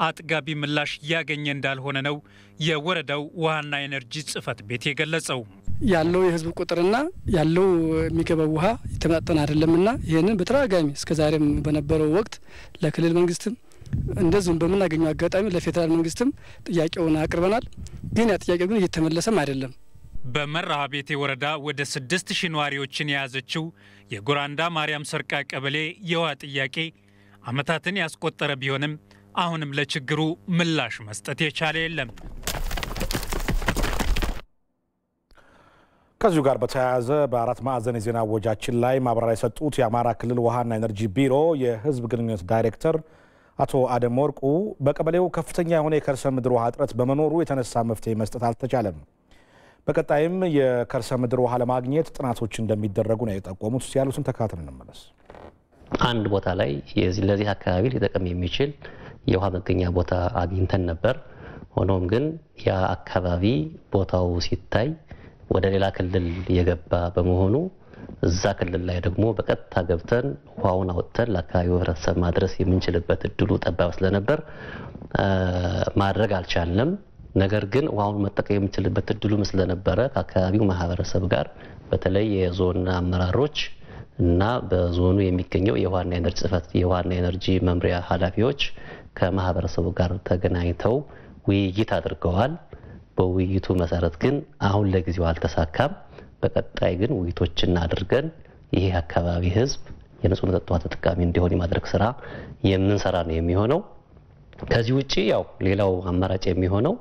አጥጋቢ ምላሽ ያገኘ እንዳልሆነ ነው የወረዳው ውሃና ኤነርጂ ጽሕፈት ቤት የገለጸው። ያለው የህዝብ ቁጥርና ያለው የሚገባው ውሃ የተመጣጠነ አይደለምና ይሄንን በተደጋጋሚ እስከዛሬም በነበረው ወቅት ለክልል መንግስትም እንደዚሁም በመናገኘው አጋጣሚ ለፌዴራል መንግስትም ጥያቄውን አቅርበናል። ግን ያ ጥያቄ ግን እየተመለሰም አይደለም። በመርሃ ቤቴ ወረዳ ወደ 6000 ነዋሪዎችን የያዘችው የጎራንዳ ማርያም ሰርቃ ቀበሌ የውሃ ጥያቄ ዓመታትን ያስቆጠረ ቢሆንም አሁንም ለችግሩ ምላሽ መስጠት የቻለ የለም። ከዚሁ ጋር በተያያዘ በአራት ማዕዘን የዜና ወጃችን ላይ ማብራሪያ የሰጡት የአማራ ክልል ውሃና ኤነርጂ ቢሮ የህዝብ ግንኙነት ዳይሬክተር አቶ አደም ወርቁ በቀበሌው ከፍተኛ የሆነ የከርሰ ምድር ውሃ እጥረት በመኖሩ የተነሳ መፍትሄ መስጠት አልተቻለም። በቀጣይም የከርሰ ምድር ውሃ ለማግኘት ጥናቶች እንደሚደረጉ ነው የጠቆሙት። ያሉትን ተካተን እንመለስ። አንድ ቦታ ላይ ለዚህ አካባቢ ሊጠቅም የሚችል የውሃ መገኛ ቦታ አግኝተን ነበር። ሆኖም ግን ያ አካባቢ ቦታው ሲታይ ወደ ሌላ ክልል የገባ በመሆኑ እዛ ክልል ላይ ደግሞ በቀጥታ ገብተን ውሃውን አወጥተን ለአካባቢው ህብረተሰብ ማድረስ የምንችልበት እድሉ ጠባብ ስለነበር ማድረግ አልቻልንም። ነገር ግን ውሃውን መጠቀም የምንችልበት እድሉ ስለነበረ ከአካባቢው ማህበረሰብ ጋር በተለይ የዞን አመራሮች እና በዞኑ የሚገኘው የውሃና ኤነርጂ ጽሕፈት የውሃና ኤነርጂ መምሪያ ኃላፊዎች ከማህበረሰቡ ጋር ተገናኝተው ውይይት አድርገዋል። በውይይቱ መሰረት ግን አሁን ለጊዜው አልተሳካም። በቀጣይ ግን ውይይቶችን አድርገን ይሄ አካባቢ ህዝብ የንጹህ መጠጥ ውሃ ተጠቃሚ እንዲሆን የማድረግ ስራ የምንሰራ ነው የሚሆነው። ከዚህ ውጪ ያው ሌላው አማራጭ የሚሆነው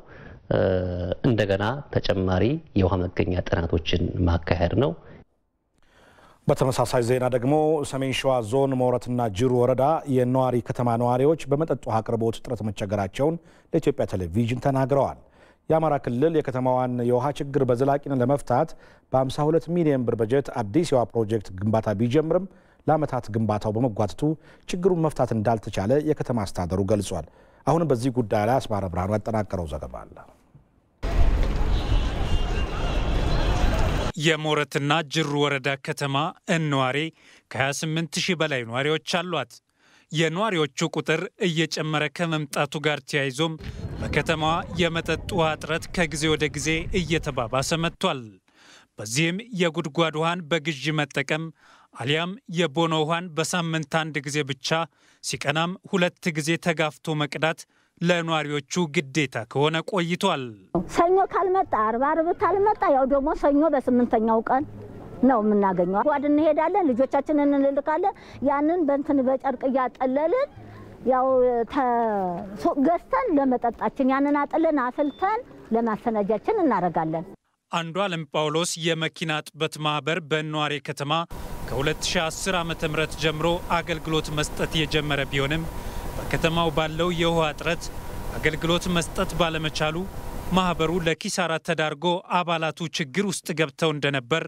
እንደገና ተጨማሪ የውሃ መገኛ ጥናቶችን ማካሄድ ነው። በተመሳሳይ ዜና ደግሞ ሰሜን ሸዋ ዞን ሞረትና ጅሩ ወረዳ የነዋሪ ከተማ ነዋሪዎች በመጠጥ ውሃ አቅርቦት እጥረት መቸገራቸውን ለኢትዮጵያ ቴሌቪዥን ተናግረዋል። የአማራ ክልል የከተማዋን የውሃ ችግር በዘላቂነት ለመፍታት በ52 ሚሊዮን ብር በጀት አዲስ የውሃ ፕሮጀክት ግንባታ ቢጀምርም ለዓመታት ግንባታው በመጓተቱ ችግሩን መፍታት እንዳልተቻለ የከተማ አስተዳደሩ ገልጿል። አሁንም በዚህ ጉዳይ ላይ አስማረ ብርሃኑ ያጠናቀረው ዘገባ አለ። የሞረትና ጅሩ ወረዳ ከተማ ነዋሪ ከ28000 በላይ ነዋሪዎች አሏት። የነዋሪዎቹ ቁጥር እየጨመረ ከመምጣቱ ጋር ተያይዞም በከተማዋ የመጠጥ ውሃ እጥረት ከጊዜ ወደ ጊዜ እየተባባሰ መጥቷል። በዚህም የጉድጓድ ውሃን በግዢ መጠቀም አሊያም የቦኖ ውሃን በሳምንት አንድ ጊዜ ብቻ ሲቀናም 2 ጊዜ ተጋፍቶ መቅዳት ለኗሪዎቹ ግዴታ ከሆነ ቆይቷል። ሰኞ ካልመጣ አርብ ካልመጣ ያው ደግሞ ሰኞ በስምንተኛው ቀን ነው የምናገኘው። ጓድ እንሄዳለን፣ ልጆቻችንን እንልካለን። ያንን በእንትን በጨርቅ እያጠለልን ያው ሱቅ ገዝተን ለመጠጣችን ያንን አጥለን አፍልተን ለማሰናጃችን እናደርጋለን። አንዱዓለም ጳውሎስ የመኪና ጥበት ማህበር በኗሪ ከተማ ከ2010 ዓ.ም ጀምሮ አገልግሎት መስጠት የጀመረ ቢሆንም በከተማው ባለው የውሃ እጥረት አገልግሎት መስጠት ባለመቻሉ ማህበሩ ለኪሳራ ተዳርጎ አባላቱ ችግር ውስጥ ገብተው እንደነበር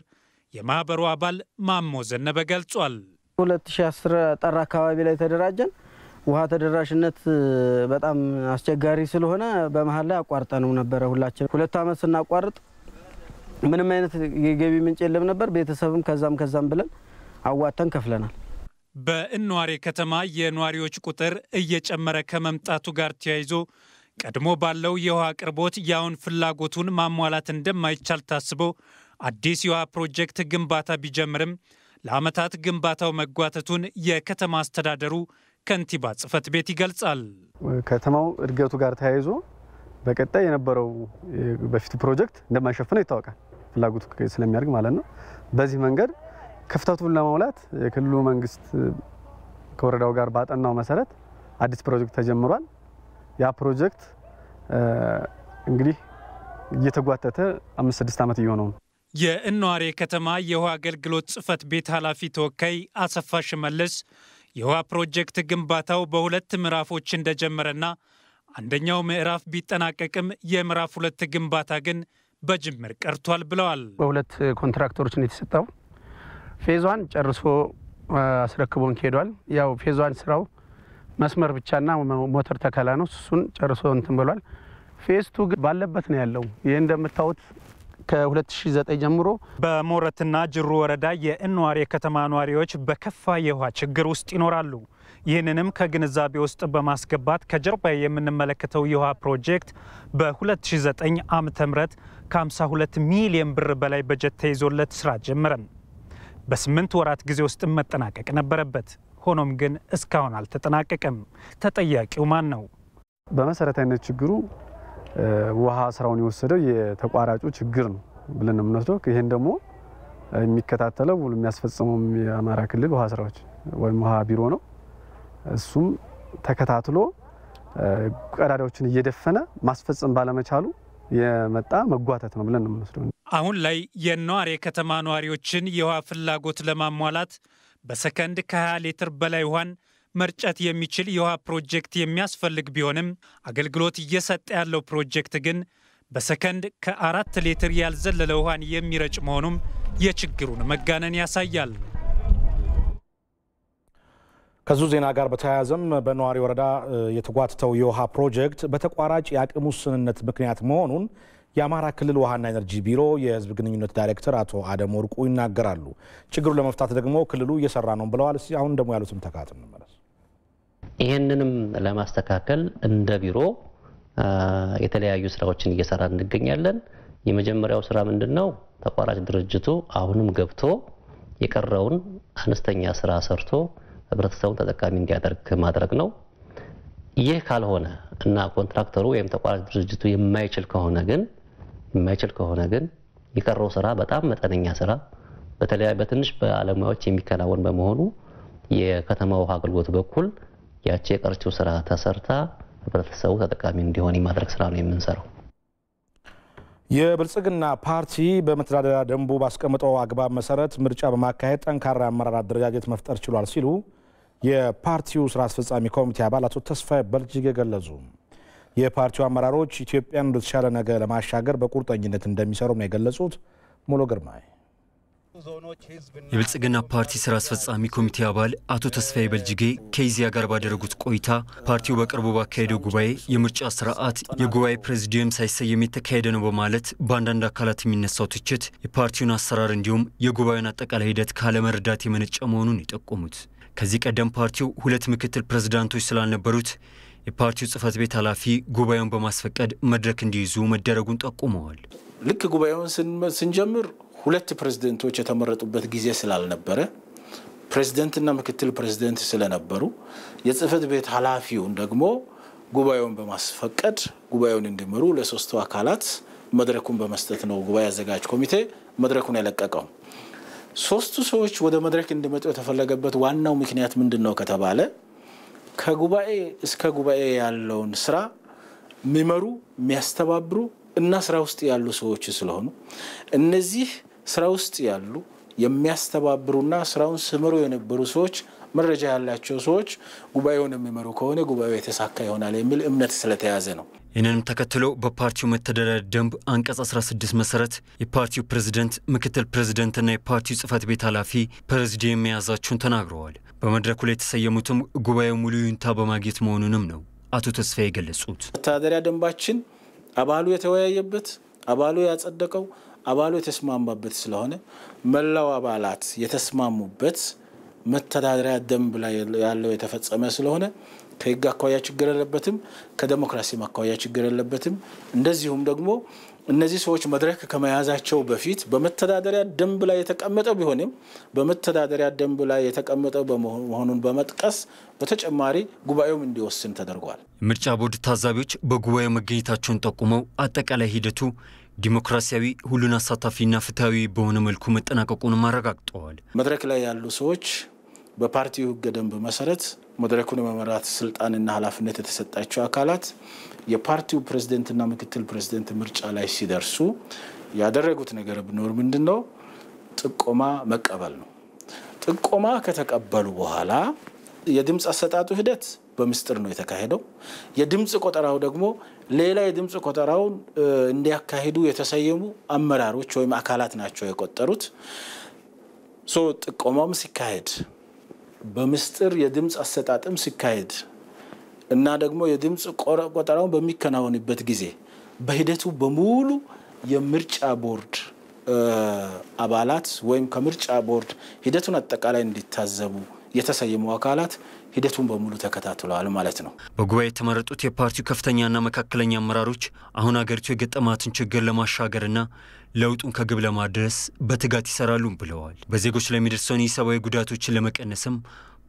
የማህበሩ አባል ማሞ ዘነበ ገልጿል። 2010 ጠራ አካባቢ ላይ ተደራጀን። ውሃ ተደራሽነት በጣም አስቸጋሪ ስለሆነ በመሃል ላይ አቋርጠነው ነበር። ሁላችን 2 ዓመት ስናቋርጥ ምንም አይነት የገቢ ምንጭ የለም ነበር። ቤተሰብም ከዛም ብለን አዋጣን ከፍለናል። በእኗሪ ከተማ የኗሪዎች ቁጥር እየጨመረ ከመምጣቱ ጋር ተያይዞ ቀድሞ ባለው የውሃ አቅርቦት ያውን ፍላጎቱን ማሟላት እንደማይቻል ታስቦ አዲስ የውሃ ፕሮጀክት ግንባታ ቢጀምርም ለዓመታት ግንባታው መጓተቱን የከተማ አስተዳደሩ ከንቲባ ጽሕፈት ቤት ይገልጻል። ከተማው እድገቱ ጋር ተያይዞ በቀጣይ የነበረው በፊቱ ፕሮጀክት እንደማይሸፍነው ይታወቃል። ፍላጎቱ ስለሚያድግ ማለት ነው። በዚህ መንገድ ክፍተቱን ለማውላት የክልሉ መንግስት ከወረዳው ጋር ባጠናው መሰረት አዲስ ፕሮጀክት ተጀምሯል። ያ ፕሮጀክት እንግዲህ እየተጓተተ 5-6 ዓመት እየሆነው ነው። የእኗሪ ከተማ የውሃ አገልግሎት ጽሕፈት ቤት ኃላፊ ተወካይ አሰፋ ሽመልስ የውሃ ፕሮጀክት ግንባታው በሁለት ምዕራፎች እንደጀመረና አንደኛው ምዕራፍ ቢጠናቀቅም የምዕራፍ 2 ግንባታ ግን በጅምር ቀርቷል ብለዋል። በሁለት ኮንትራክተሮች ነው የተሰጠው። ፌዝ 1 ጨርሶ አስረክቦን ሄዷል። ያው ፌዝ 1 ስራው መስመር ብቻና ሞተር ተከላ ነው። እሱን ጨርሶ እንትን ብሏል። ፌዝ 2 ባለበት ነው ያለው። ይሄ እንደምታዩት ከ2009 ጀምሮ በሞረትና ጅሩ ወረዳ የእኗሪ ከተማ ኗሪዎች በከፋ የውሃ ችግር ውስጥ ይኖራሉ። ይህንንም ከግንዛቤ ውስጥ በማስገባት ከጀርባ የምንመለከተው የውሃ ፕሮጀክት በ2009 ዓ.ም ከ52 ሚሊዮን ብር በላይ በጀት ተይዞለት ስራ ጀመረን። በ8 ወራት ጊዜ ውስጥ መጠናቀቅ ነበረበት። ሆኖም ግን እስካሁን አልተጠናቀቀም። ተጠያቂው ማን ነው? በመሰረታዊነት ችግሩ ውሃ ስራውን የወሰደው የተቋራጩ ችግር ነው ብለን ነው የምንወስደው። ይሄን ደግሞ የሚከታተለው የሚያስፈጽመው የአማራ ክልል ውሃ ስራዎች ወይም ውሃ ቢሮ ነው። እሱም ተከታትሎ ቀዳዳዎችን እየደፈነ ማስፈጸም ባለመቻሉ የመጣ መጓተት ነው ብለን ነው የምንወስደው። አሁን ላይ የኗሪ ከተማ ኗሪዎችን የውሃ ፍላጎት ለማሟላት በሰከንድ ከ20 ሊትር በላይ ውሃን መርጨት የሚችል የውሃ ፕሮጀክት የሚያስፈልግ ቢሆንም አገልግሎት እየሰጠ ያለው ፕሮጀክት ግን በሰከንድ ከ4 ሊትር ያልዘለለ ውሃን የሚረጭ መሆኑም የችግሩን መጋነን ያሳያል። ከዙ ዜና ጋር በተያያዘም በኗሪ ወረዳ የተጓተተው የውሃ ፕሮጀክት በተቋራጭ የአቅም ውስንነት ምክንያት መሆኑን የአማራ ክልል ውሃና ኤነርጂ ቢሮ የህዝብ ግንኙነት ዳይሬክተር አቶ አደም ወርቁ ይናገራሉ። ችግሩን ለመፍታት ደግሞ ክልሉ እየሰራ ነው ብለዋል። አሁን ደግሞ ያሉትን ተካተን እንመለስ። ይህንንም ለማስተካከል እንደ ቢሮ የተለያዩ ስራዎችን እየሰራን እንገኛለን። የመጀመሪያው ስራ ምንድነው? ተቋራጭ ድርጅቱ አሁንም ገብቶ የቀረውን አነስተኛ ስራ ሰርቶ ህብረተሰቡን ተጠቃሚ እንዲያደርግ ማድረግ ነው። ይህ ካልሆነ እና ኮንትራክተሩ ወይም ተቋራጭ ድርጅቱ የማይችል ከሆነ ግን የቀረው ስራ በጣም መጠነኛ ስራ በትንሽ ባለሙያዎች የሚከናወን በመሆኑ የከተማው ውሃ አገልግሎት በኩል ያቺ የቀረችው ስራ ተሰርታ ህብረተሰቡ ተጠቃሚ እንዲሆን የማድረግ ስራ ነው የምንሰራው። የብልጽግና ፓርቲ በመተዳደሪያ ደንቡ ባስቀመጠው አግባብ መሰረት ምርጫ በማካሄድ ጠንካራ አመራር አደረጃጀት መፍጠር ችሏል ሲሉ የፓርቲው ስራ አስፈጻሚ ኮሚቴ አባል አቶ ተስፋዬ በልጅጌ ገለጹ። የፓርቲው አመራሮች ኢትዮጵያን ወደ ተሻለ ነገ ለማሻገር በቁርጠኝነት እንደሚሰሩ ነው የገለጹት። ሙሉ ግርማይ የብልጽግና ፓርቲ ስራ አስፈጻሚ ኮሚቴ አባል አቶ ተስፋዬ በልጅጌ ከኢዜአ ጋር ባደረጉት ቆይታ ፓርቲው በቅርቡ ባካሄደው ጉባኤ የምርጫ ስርዓት የጉባኤ ፕሬዝዳንት ሳይሰየም የተካሄደ ነው በማለት በአንዳንድ አካላት የሚነሳው ትችት የፓርቲውን አሰራር እንዲሁም የጉባኤውን አጠቃላይ ሂደት ካለመረዳት የመነጨ መሆኑን የጠቆሙት ከዚህ ቀደም ፓርቲው 2 ምክትል ፕሬዝዳንቶች ስላልነበሩት የፓርቲው ጽህፈት ቤት ኃላፊ ጉባኤውን በማስፈቀድ መድረክ እንዲይዙ መደረጉን ጠቁመዋል። ልክ ጉባኤውን ስንጀምር 2 ፕሬዝዳንቶች የተመረጡበት ጊዜ ስላልነበረ ፕሬዝዳንትና ምክትል ፕሬዝዳንት ስለነበሩ የጽህፈት ቤት ኃላፊውን ደግሞ ጉባኤውን በማስፈቀድ ጉባኤውን እንዲመሩ ለሶስቱ አካላት መድረኩን በመስጠት ነው ጉባኤ አዘጋጅ ኮሚቴ መድረኩን ያለቀቀው። ሶስቱ ሰዎች ወደ መድረክ እንዲመጡ የተፈለገበት ዋናው ምክንያት ምንድነው ከተባለ ከጉባኤ እስከ ጉባኤ ያለውን ስራ የሚመሩ የሚያስተባብሩ እና ስራ ውስጥ ያሉ ሰዎች ስለሆኑ እነዚህ ስራ ውስጥ ያሉ የሚያስተባብሩና ስራውን ሲመሩ የነበሩ ሰዎች መረጃ ያላቸው ሰዎች ጉባኤውን የሚመሩ ከሆነ ጉባኤው የተሳካ ይሆናል የሚል እምነት ስለተያዘ ነው። ይህንንም ተከትሎ በፓርቲው መተዳደሪያ ደንብ አንቀጽ 16 መሰረት የፓርቲው ፕሬዝዳንት፣ ምክትል ፕሬዝዳንትና የፓርቲው ጽህፈት ቤት ኃላፊ ፕሬዝዲየም መያዛቸውን ተናግረዋል። በመድረኩ ላይ የተሰየሙትም ጉባኤው ሙሉ ይሁንታ በማግኘት መሆኑንም ነው አቶ ተስፋዬ የገለጹት። መተዳደሪያ ደንባችን አባሉ የተወያየበት፣ አባሉ ያጸደቀው፣ አባሉ የተስማማበት ስለሆነ መላው አባላት የተስማሙበት መተዳደሪያ ደንብ ላይ ያለው የተፈጸመ ስለሆነ ከህግ አኳያ ችግር የለበትም፣ ከዲሞክራሲ አኳያ ችግር የለበትም። እንደዚሁም ደግሞ እነዚህ ሰዎች መድረክ ከመያዛቸው በፊት በመተዳደሪያ ደንብ ላይ የተቀመጠው ቢሆንም በመተዳደሪያ ደንብ ላይ የተቀመጠው በመሆኑን በመጥቀስ በተጨማሪ ጉባኤውም እንዲወስን ተደርጓል። ምርጫ ቦርድ ታዛቢዎች በጉባኤው መገኘታቸውን ጠቁመው አጠቃላይ ሂደቱ ዲሞክራሲያዊ፣ ሁሉን አሳታፊና ፍትሃዊ በሆነ መልኩ መጠናቀቁንም አረጋግጠዋል። መድረክ ላይ ያሉ ሰዎች በፓርቲው ህገ ደንብ መሰረት መድረኩን የመምራት ስልጣንና ኃላፊነት የተሰጣቸው አካላት የፓርቲው ፕሬዝዳንትና ምክትል ፕሬዝዳንት ምርጫ ላይ ሲደርሱ ያደረጉት ነገር ቢኖር ምንድነው? ጥቆማ መቀበል ነው። ጥቆማ ከተቀበሉ በኋላ የድምጽ አሰጣጡ ሂደት በምስጢር ነው የተካሄደው። የድምጽ ቆጠራው ደግሞ ሌላ የድምጽ ቆጠራውን እንዲያካሂዱ የተሰየሙ አመራሮች ወይም አካላት ናቸው የቆጠሩት። ጥቆማም ሲካሄድ በምስጢር የድምጽ አሰጣጥም ሲካሄድ እና ደግሞ የድምጽ ቆጠራውን በሚከናወንበት ጊዜ በሂደቱ በሙሉ የምርጫ ቦርድ አባላት ወይም ከምርጫ ቦርድ ሂደቱን አጠቃላይ እንዲታዘቡ የተሰየሙ አካላት ሂደቱን በሙሉ ተከታትለዋል ማለት ነው። በጉባኤ የተመረጡት የፓርቲው ከፍተኛና መካከለኛ አመራሮች አሁን አገሪቱ የገጠማትን ችግር ለማሻገርና ለውጡን ከግብ ለማድረስ በትጋት ይሰራሉ ብለዋል። በዜጎች ላይ የሚደርሰውን የሰብአዊ ጉዳቶችን ለመቀነስም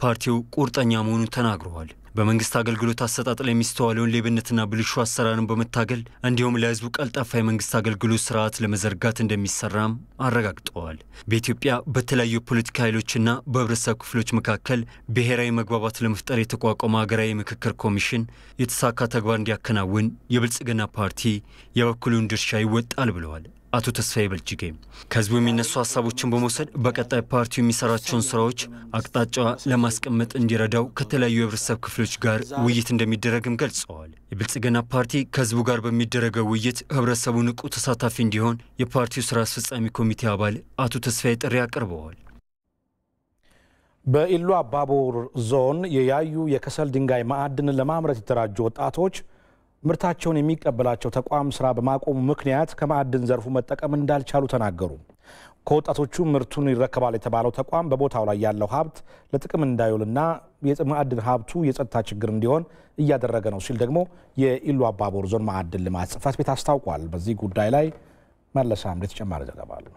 ፓርቲው ቁርጠኛ መሆኑን ተናግረዋል። በመንግስት አገልግሎት አሰጣጥ ላይ የሚስተዋለውን ሌብነትና ብልሹ አሰራርን በመታገል እንዲሁም ለህዝቡ ቀልጣፋ የመንግስት አገልግሎት ስርዓት ለመዘርጋት እንደሚሰራም አረጋግጠዋል። በኢትዮጵያ በተለያዩ ፖለቲካ ኃይሎችና በህብረተሰብ ክፍሎች መካከል ብሔራዊ መግባባት ለመፍጠር የተቋቋመ ሀገራዊ ምክክር ኮሚሽን የተሳካ ተግባር እንዲያከናውን የብልጽግና ፓርቲ የበኩሉን ድርሻ ይወጣል ብለዋል አቶ ተስፋዬ በልጅጌ። ከህዝቡ የሚነሱ ሀሳቦችን በመውሰድ በቀጣይ ፓርቲው የሚሰራቸውን ስራዎች አቅጣጫ ለማስቀመጥ እንዲረዳው ከተለያዩ የህብረተሰብ ክፍሎች ጋር ውይይት እንደሚደረግም ገልጸዋል። የብልጽግና ፓርቲ ከህዝቡ ጋር በሚደረገው ውይይት ህብረተሰቡ ንቁ ተሳታፊ እንዲሆን የፓርቲው ስራ አስፈጻሚ ኮሚቴ አባል አቶ ተስፋዬ ጥሪ አቅርበዋል። በኢሉ አባቦር ዞን የያዩ የከሰል ድንጋይ ማዕድንን ለማምረት የተደራጁ ወጣቶች ምርታቸውን የሚቀበላቸው ተቋም ስራ በማቆሙ ምክንያት ከማዕድን ዘርፉ መጠቀም እንዳልቻሉ ተናገሩ። ከወጣቶቹ ምርቱን ይረከባል የተባለው ተቋም በቦታው ላይ ያለው ሀብት ለጥቅም እንዳይውልና የማዕድን ሀብቱ የጸጥታ ችግር እንዲሆን እያደረገ ነው ሲል ደግሞ የኢሉ አባቦር ዞን ማዕድን ልማት ጽሕፈት ቤት አስታውቋል። በዚህ ጉዳይ ላይ መለሳ አምደ ተጨማሪ ዘገባ አለው።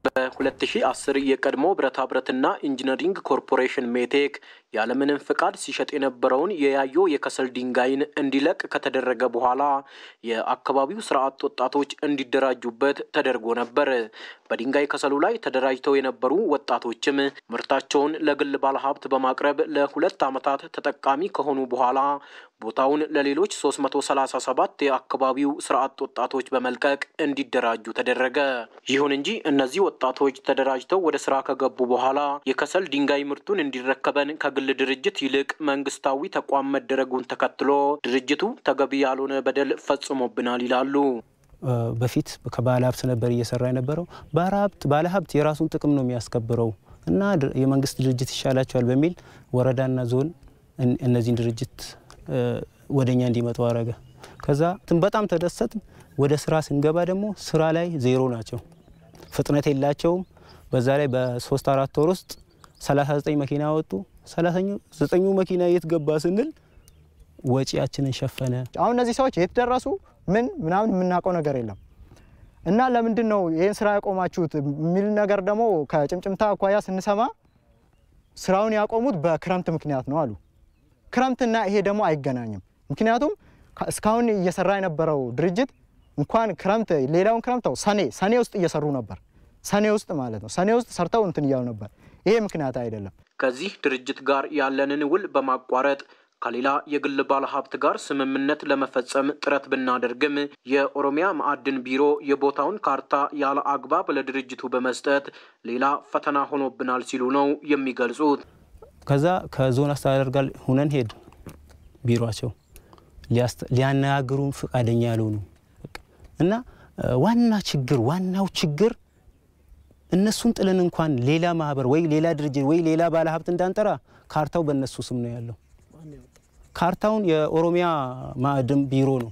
በ2010 የቀድሞ ብረታ ብረትና ኢንጂነሪንግ ኮርፖሬሽን ሜቴክ ያለምንም ፍቃድ ሲሸጥ የነበረውን የያዩ የከሰል ድንጋይን እንዲለቅ ከተደረገ በኋላ የአካባቢው ስርዓት ወጣቶች እንዲደራጁበት ተደርጎ ነበር። በድንጋይ ከሰሉ ላይ ተደራጅተው የነበሩ ወጣቶችም ምርታቸውን ለግል ባለሀብት በማቅረብ ለ2 ዓመታት ተጠቃሚ ከሆኑ በኋላ ቦታውን ለሌሎች 337 የአካባቢው ስርዓት ወጣቶች በመልቀቅ እንዲደራጁ ተደረገ። ይሁን እንጂ እነዚህ ወጣቶች ተደራጅተው ወደ ስራ ከገቡ በኋላ የከሰል ድንጋይ ምርቱን እንዲረከበን ከግል ድርጅት ይልቅ መንግስታዊ ተቋም መደረጉን ተከትሎ ድርጅቱ ተገቢ ያልሆነ በደል ፈጽሞብናል ይላሉ። በፊት ከባለ ሀብት ነበር እየሰራ የነበረው። ባለ ሀብት የራሱን ጥቅም ነው የሚያስከብረው እና የመንግስት ድርጅት ይሻላቸዋል በሚል ወረዳና ዞን እነዚህን ድርጅት ወደኛ እንዲመጡ አረገ። ከዛ በጣም ተደሰት። ወደ ስራ ስንገባ ደግሞ ስራ ላይ ዜሮ ናቸው፣ ፍጥነት የላቸውም። በዛ ላይ በ3-4 ወር ውስጥ 39 መኪና ወጡ። 39 መኪና የት ገባ ስንል ወጪያችንን ሸፈነ። አሁን እነዚህ ሰዎች የት ደረሱ ምናምን የምናውቀው ነገር የለም እና ለምንድን ነው ይሄን ስራ ያቆማችሁት የሚል ነገር ደግሞ ከጭምጭምታ አኳያ ስንሰማ ስራውን ያቆሙት በክረምት ምክንያት ነው አሉ። ክረምትና ይሄ ደግሞ አይገናኝም። ምክንያቱም እስካሁን እየሰራ የነበረው ድርጅት እንኳን ክረምት ሌላውን ክረምታው ሰኔ ውስጥ እየሰሩ ነበር። ሰኔ ውስጥ ማለት ነው። ሰኔ ውስጥ ሰርተው እንትን እያሉ ነበር። ይሄ ምክንያት አይደለም። ከዚህ ድርጅት ጋር ያለንን ውል በማቋረጥ ከሌላ የግል ባለሀብት ጋር ስምምነት ለመፈጸም ጥረት ብናደርግም የኦሮሚያ ማዕድን ቢሮ የቦታውን ካርታ ያለ አግባብ ለድርጅቱ በመስጠት ሌላ ፈተና ሆኖብናል ሲሉ ነው የሚገልጹት። ከዛ ከዞን አስተዳደር ጋር ሆነን ሄድ ቢሮአቸው ሊያነጋግሩን ፈቃደኛ ያልሆኑ እና ዋናው ችግር እነሱን ጥለን እንኳን ሌላ ማህበር ወይ ሌላ ድርጅት ወይ ሌላ ባለሀብት እንዳንጠራ ካርታው በእነሱ ስም ነው ያለው። ካርታውን የኦሮሚያ ማዕድን ቢሮ ነው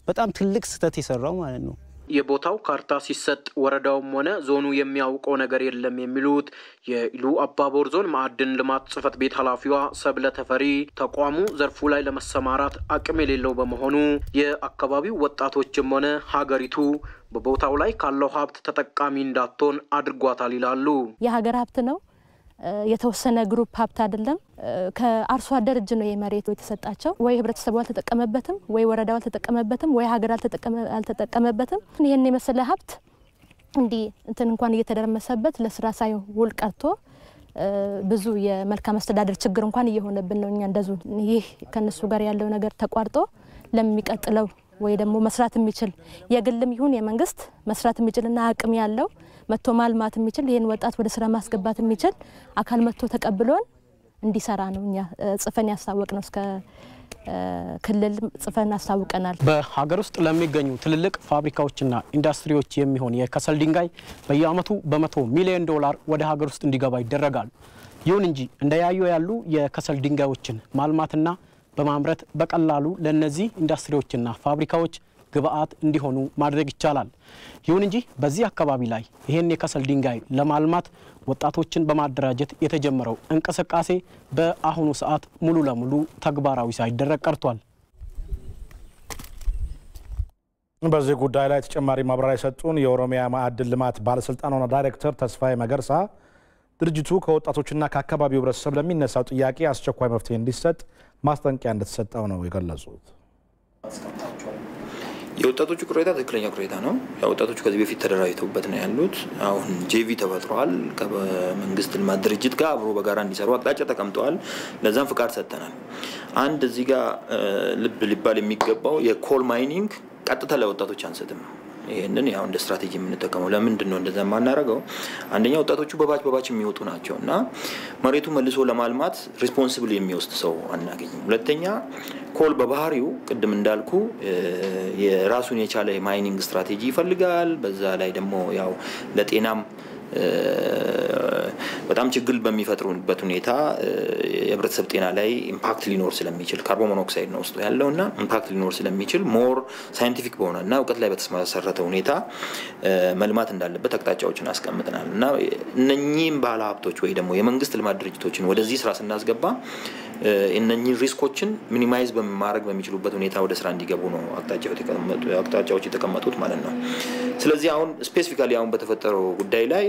በጣም ትልቅ ስህተት የሰራው ማለት ነው። የቦታው ካርታ ሲሰጥ ወረዳውም ሆነ ዞኑ የሚያውቀው ነገር የለም የሚሉት የኢሉ አባቦር ዞን ማዕድን ልማት ጽሕፈት ቤት ኃላፊዋ ሰብለ ተፈሪ ተቋሙ ዘርፉ ላይ ለመሰማራት አቅም የሌለው በመሆኑ የአካባቢው ወጣቶችም ሆነ ሀገሪቱ በቦታው ላይ ካለው ሀብት ተጠቃሚ እንዳትሆን አድርጓታል ይላሉ። የሀገር ሀብት ነው የተወሰነ ግሩፕ ሀብት አይደለም። ከአርሶ አደር እጅ ነው የመሬት የተሰጣቸው። ወይ ህብረተሰቡ አልተጠቀመበትም፣ ወይ ወረዳው አልተጠቀመበትም፣ ወይ ሀገር አልተጠቀመበትም። ይሄን የመሰለ ሀብት እንዲህ እንትን እንኳን እየተደረመሰበት ለስራ ሳይውል ቀርቶ ብዙ የመልካም አስተዳደር ችግር እንኳን እየሆነብን ነው። እኛ እንደዙ ይህ ከነሱ ጋር ያለው ነገር ተቋርጦ ለሚቀጥለው ወይ ደግሞ መስራት የሚችል የግልም ይሁን የመንግስት መስራት የሚችልና አቅም ያለው መጥቶ ማልማት የሚችል ይሄን ወጣት ወደ ስራ ማስገባት የሚችል አካል መጥቶ ተቀብሎን እንዲሰራ ነው እኛ ጽፈን ያሳወቅነው። እስከ ክልል ጽፈን አሳውቀናል። በሀገር ውስጥ ለሚገኙ ትልልቅ ፋብሪካዎችና ኢንዱስትሪዎች የሚሆን የከሰል ድንጋይ በየአመቱ በ100 ሚሊዮን ዶላር ወደ ሀገር ውስጥ እንዲገባ ይደረጋል። ይሁን እንጂ እንደ ያዩ ያሉ የከሰል ድንጋዮችን ማልማትና በማምረት በቀላሉ ለነዚህ ኢንዱስትሪዎችና ፋብሪካዎች ግብአት እንዲሆኑ ማድረግ ይቻላል። ይሁን እንጂ በዚህ አካባቢ ላይ ይሄን የከሰል ድንጋይ ለማልማት ወጣቶችን በማደራጀት የተጀመረው እንቅስቃሴ በአሁኑ ሰዓት ሙሉ ለሙሉ ተግባራዊ ሳይደረግ ቀርቷል። በዚህ ጉዳይ ላይ ተጨማሪ ማብራሪያ የሰጡን የኦሮሚያ ማዕድን ልማት ባለስልጣን ዋና ዳይሬክተር ተስፋዬ መገርሳ ድርጅቱ ከወጣቶችና ከአካባቢው ህብረተሰብ ለሚነሳው ጥያቄ አስቸኳይ መፍትሄ እንዲሰጥ ማስጠንቀቂያ እንደተሰጠው ነው የገለጹት። የወጣቶቹ ቅሬታ ትክክለኛ ቅሬታ ነው። ወጣቶቹ ከዚህ በፊት ተደራጅተውበት ነው ያሉት። አሁን ጄቪ ተፈጥሯል። ከመንግስት ልማት ድርጅት ጋር አብሮ በጋራ እንዲሰሩ አቅጣጫ ተቀምጠዋል። ለዛም ፍቃድ ሰጥተናል። አንድ እዚህ ጋር ልብ ሊባል የሚገባው የኮል ማይኒንግ ቀጥታ ለወጣቶች አንሰጥም። ይሄንን ያው እንደ ስትራቴጂ የምንጠቀመው ለምንድን ነው እንደዛ ማናረጋው? አንደኛ ወጣቶቹ በባች የሚወጡ ናቸውና መሬቱ መልሶ ለማልማት ሪስፖንሲብል የሚወስድ ሰው አናገኝም። ሁለተኛ ኮል በባህሪው ቅድም እንዳልኩ የራሱን የቻለ ማይኒንግ ስትራቴጂ ይፈልጋል። በዛ ላይ ደግሞ ያው ለጤናም በጣም ችግር በሚፈጥሩበት ሁኔታ የህብረተሰብ ጤና ላይ ኢምፓክት ሊኖር ስለሚችል ካርቦን ሞኖክሳይድ ነው ውስጡ ያለውና ኢምፓክት ሊኖር ስለሚችል ሞር ሳይንቲፊክ በሆነና እውቀት ላይ በተመሰረተ ሁኔታ መልማት እንዳለበት አቅጣጫዎችን አስቀምጠናል እና እነኚህም ባለሀብቶች ወይ ደግሞ የመንግስት ልማት ድርጅቶችን ወደዚህ ስራ ስናስገባ እነኚህ ሪስኮችን ሚኒማይዝ በማድረግ በሚችሉበት ሁኔታ ወደ ስራ እንዲገቡ ነው አቅጣጫዎች የተቀመጡት ማለት ነው። ስለዚህ አሁን ስፔሲፊካሊ አሁን በተፈጠረው ጉዳይ ላይ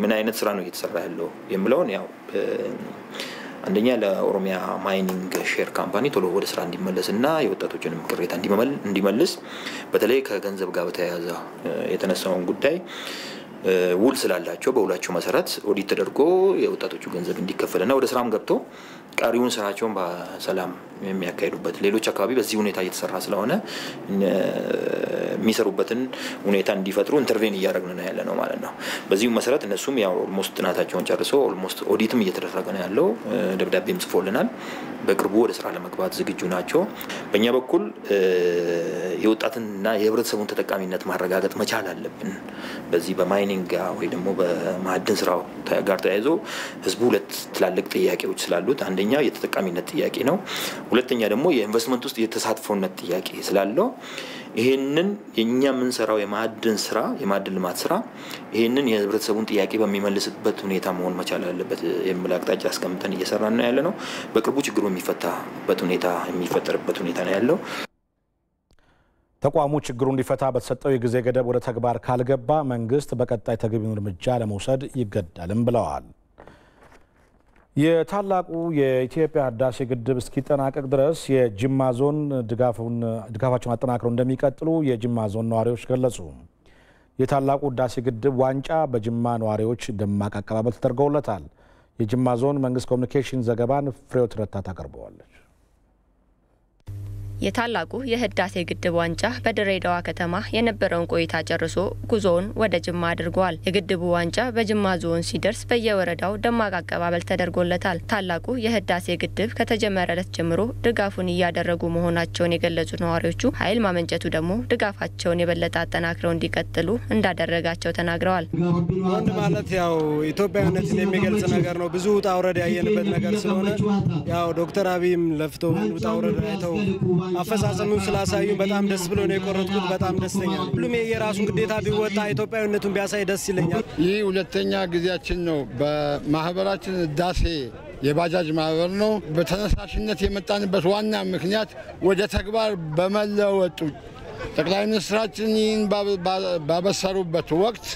ምን አይነት ስራ ነው እየተሰራ ያለው የሚለውን ያው አንደኛ ለኦሮሚያ ማይኒንግ ሼር ካምፓኒ ቶሎ ወደ ስራ እንዲመለስና የወጣቶችንም ቅሬታ እንዲመልስ በተለይ ከገንዘብ ጋር በተያያዘ የተነሳውን ጉዳይ ውል ስላላቸው በውላቸው መሰረት ኦዲት ተደርጎ የወጣቶቹ ገንዘብ እንዲከፈልና ወደ ስራም ገብቶ ቀሪውን ስራቸውን በሰላም የሚያካሂዱበት ሌሎች አካባቢ በዚህ ሁኔታ እየተሰራ ስለሆነ የሚሰሩበትን ሁኔታ እንዲፈጥሩ ኢንተርቬን እያደረግን ነው ያለ ነው ማለት ነው። በዚሁ መሰረት እነሱም ያው ኦልሞስት ጥናታቸውን ጨርሰው ኦልሞስት ኦዲትም እየተደረገ ነው ያለው። ደብዳቤም ጽፎልናል። በቅርቡ ወደ ስራ ለመግባት ዝግጁ ናቸው። በእኛ በኩል የወጣትና የህብረተሰቡን ተጠቃሚነት ማረጋገጥ መቻል አለብን። በዚህ በማይኒንግ ወይ ደግሞ በማዕድን ስራው ጋር ተያይዞ ህዝቡ ሁለት ትላልቅ ጥያቄዎች ስላሉት አንደኛ የተጠቃሚነት ጥያቄ ነው። ሁለተኛ ደግሞ የኢንቨስትመንት ውስጥ የተሳትፎነት ጥያቄ ስላለው ይሄንን የኛ የምንሰራው የማዕድን ስራ የማዕድን ልማት ስራ ይሄንን የህብረተሰቡን ጥያቄ በሚመልስበት ሁኔታ መሆን መቻል አለበት የሚል አቅጣጫ አስቀምጠን እየሰራን ነው ያለነው። በቅርቡ ችግሩ የሚፈታበት ሁኔታ የሚፈጠርበት ሁኔታ ነው ያለው። ተቋሙ ችግሩ እንዲፈታ በተሰጠው የጊዜ ገደብ ወደ ተግባር ካልገባ መንግስት በቀጣይ ተገቢውን እርምጃ ለመውሰድ ይገደዳልም ብለዋል። የታላቁ የኢትዮጵያ ህዳሴ ግድብ እስኪጠናቀቅ ድረስ የጅማ ዞን ድጋፋቸውን አጠናክረው እንደሚቀጥሉ የጅማ ዞን ነዋሪዎች ገለጹ። የታላቁ ህዳሴ ግድብ ዋንጫ በጅማ ነዋሪዎች ደማቅ አቀባበል ተደርጎለታል። የጅማ ዞን መንግስት ኮሚኒኬሽን ዘገባን ፍሬዎት ረታ ታቀርበዋለች። የታላቁ የህዳሴ ግድብ ዋንጫ በድሬዳዋ ከተማ የነበረውን ቆይታ ጨርሶ ጉዞውን ወደ ጅማ አድርጓል። የግድቡ ዋንጫ በጅማ ዞን ሲደርስ በየወረዳው ደማቅ አቀባበል ተደርጎለታል። ታላቁ የህዳሴ ግድብ ከተጀመረለት ጀምሮ ድጋፉን እያደረጉ መሆናቸውን የገለጹት ነዋሪዎቹ ኃይል ማመንጨቱ ደግሞ ድጋፋቸውን የበለጠ አጠናክረው እንዲቀጥሉ እንዳደረጋቸው ተናግረዋል። ወንድ ማለት ያው ኢትዮጵያዊነትን የሚገልጽ ነገር ነው። ብዙ ውጣ ውረድ ያየንበት ነገር ስለሆነ ያው ዶክተር አብይም ለፍቶ ውጣ ውረድ አይተው አፈጻጸሙን ስላሳዩ በጣም ደስ ብሎ ነው የቆረጥኩት። በጣም ደስተኛ ነኝ። ሁሉም የራሱን ግዴታ ቢወጣ ኢትዮጵያዊነቱን ቢያሳይ ደስ ይለኛል። ይህ ሁለተኛ ጊዜያችን ነው። በማህበራችን ህዳሴ የባጃጅ ማህበር ነው። በተነሳሽነት የመጣንበት ዋና ምክንያት ወደ ተግባር በመለወጡ ጠቅላይ ሚኒስትራችን ይህን ባበሰሩበት ወቅት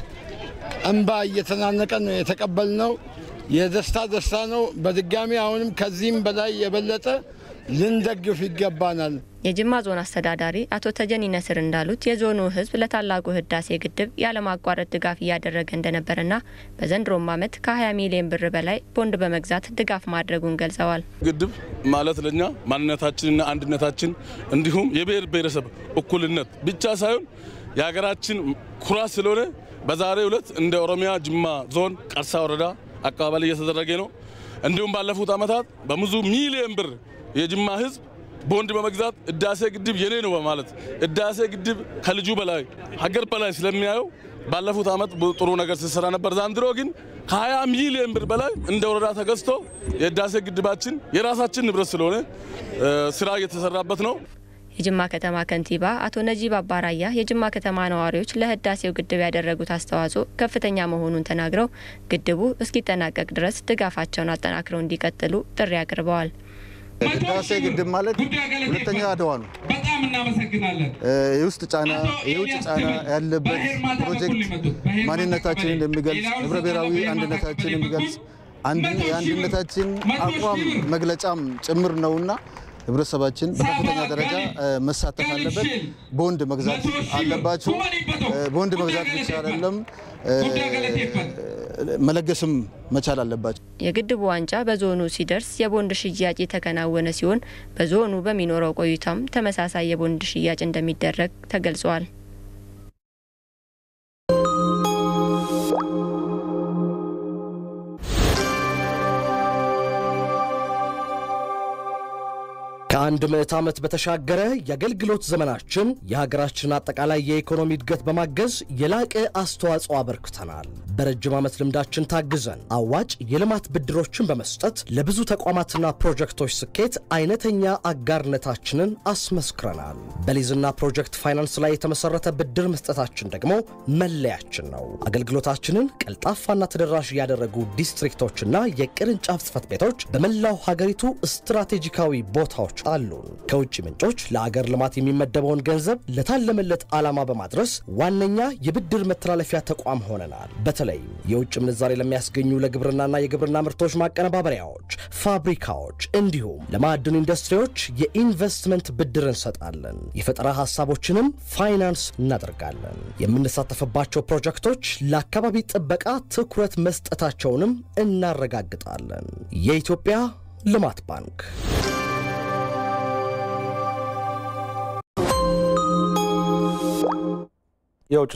እንባ እየተናነቀን ነው የተቀበልነው። የደስታ ነው። በድጋሚ አሁንም ከዚህም በላይ የበለጠ ልንደግፍ ይገባናል። የጅማ ዞን አስተዳዳሪ አቶ ተጀኒ ነስር እንዳሉት የዞኑ ህዝብ ለታላቁ ህዳሴ ግድብ ያለማቋረጥ ድጋፍ እያደረገ እንደነበረና በዘንድሮም ዓመት ከ20 ሚሊዮን ብር በላይ ቦንድ በመግዛት ድጋፍ ማድረጉን ገልጸዋል። ግድብ ማለት ለኛ ማንነታችንና አንድነታችን እንዲሁም የብሔር ብሔረሰብ እኩልነት ብቻ ሳይሆን የሀገራችን ኩራት ስለሆነ በዛሬው ዕለት እንደ ኦሮሚያ ጅማ ዞን ቀርሳ ወረዳ አቀባበል እየተደረገ ነው። እንዲሁም ባለፉት ዓመታት በብዙ ሚሊዮን ብር የጅማ ህዝብ ቦንድ በመግዛት ህዳሴ ግድብ የኔ ነው በማለት ህዳሴ ግድብ ከልጁ በላይ ሀገር በላይ ስለሚያየው ባለፉት ዓመት ጥሩ ነገር ሲሰራ ነበር። ዘንድሮ ግን ከ20 ሚሊዮን ብር በላይ እንደ ወረዳ ተገዝቶ የህዳሴ ግድባችን የራሳችን ንብረት ስለሆነ ስራ እየተሰራበት ነው። የጅማ ከተማ ከንቲባ አቶ ነጂብ አባራያ የጅማ ከተማ ነዋሪዎች ለህዳሴው ግድብ ያደረጉት አስተዋጽኦ ከፍተኛ መሆኑን ተናግረው ግድቡ እስኪጠናቀቅ ድረስ ድጋፋቸውን አጠናክረው እንዲቀጥሉ ጥሪ አቅርበዋል። ህዳሴ ግድብ ማለት ሁለተኛ አድዋ ነው። በጣም እናመሰግናለን። የውስጥ ጫና የውጭ ጫና ያለበት ፕሮጀክት ማንነታችንን የሚገልጽ ህብረ ብሔራዊ አንድነታችንን የሚገልጽ የአንድነታችን አቋም መግለጫም ጭምር ነውና ህብረተሰባችን በከፍተኛ ደረጃ መሳተፍ አለበት። ቦንድ መግዛት አለባቸው። ቦንድ መግዛት ብቻ አይደለም መለገስም መቻል አለባቸው። የግድቡ ዋንጫ በዞኑ ሲደርስ የቦንድ ሽያጭ የተከናወነ ሲሆን በዞኑ በሚኖረው ቆይታም ተመሳሳይ የቦንድ ሽያጭ እንደሚደረግ ተገልጿል። ከአንድ ምዕት ዓመት በተሻገረ የአገልግሎት ዘመናችን የሀገራችን አጠቃላይ የኢኮኖሚ እድገት በማገዝ የላቀ አስተዋጽኦ አበርክተናል። በረጅም ዓመት ልምዳችን ታግዘን አዋጭ የልማት ብድሮችን በመስጠት ለብዙ ተቋማትና ፕሮጀክቶች ስኬት አይነተኛ አጋርነታችንን አስመስክረናል። በሊዝና ፕሮጀክት ፋይናንስ ላይ የተመሰረተ ብድር መስጠታችን ደግሞ መለያችን ነው። አገልግሎታችንን ቀልጣፋና ተደራሽ ያደረጉ ዲስትሪክቶችና የቅርንጫፍ ጽሕፈት ቤቶች በመላው ሀገሪቱ ስትራቴጂካዊ ቦታዎች አሉን። ከውጭ ምንጮች ለአገር ልማት የሚመደበውን ገንዘብ ለታለመለት ዓላማ በማድረስ ዋነኛ የብድር መተላለፊያ ተቋም ሆነናል። በተለይ የውጭ ምንዛሬ ለሚያስገኙ ለግብርናና የግብርና ምርቶች ማቀነባበሪያዎች፣ ፋብሪካዎች እንዲሁም ለማዕድን ኢንዱስትሪዎች የኢንቨስትመንት ብድር እንሰጣለን። የፈጠራ ሐሳቦችንም ፋይናንስ እናደርጋለን። የምንሳተፍባቸው ፕሮጀክቶች ለአካባቢ ጥበቃ ትኩረት መስጠታቸውንም እናረጋግጣለን። የኢትዮጵያ ልማት ባንክ የውጭ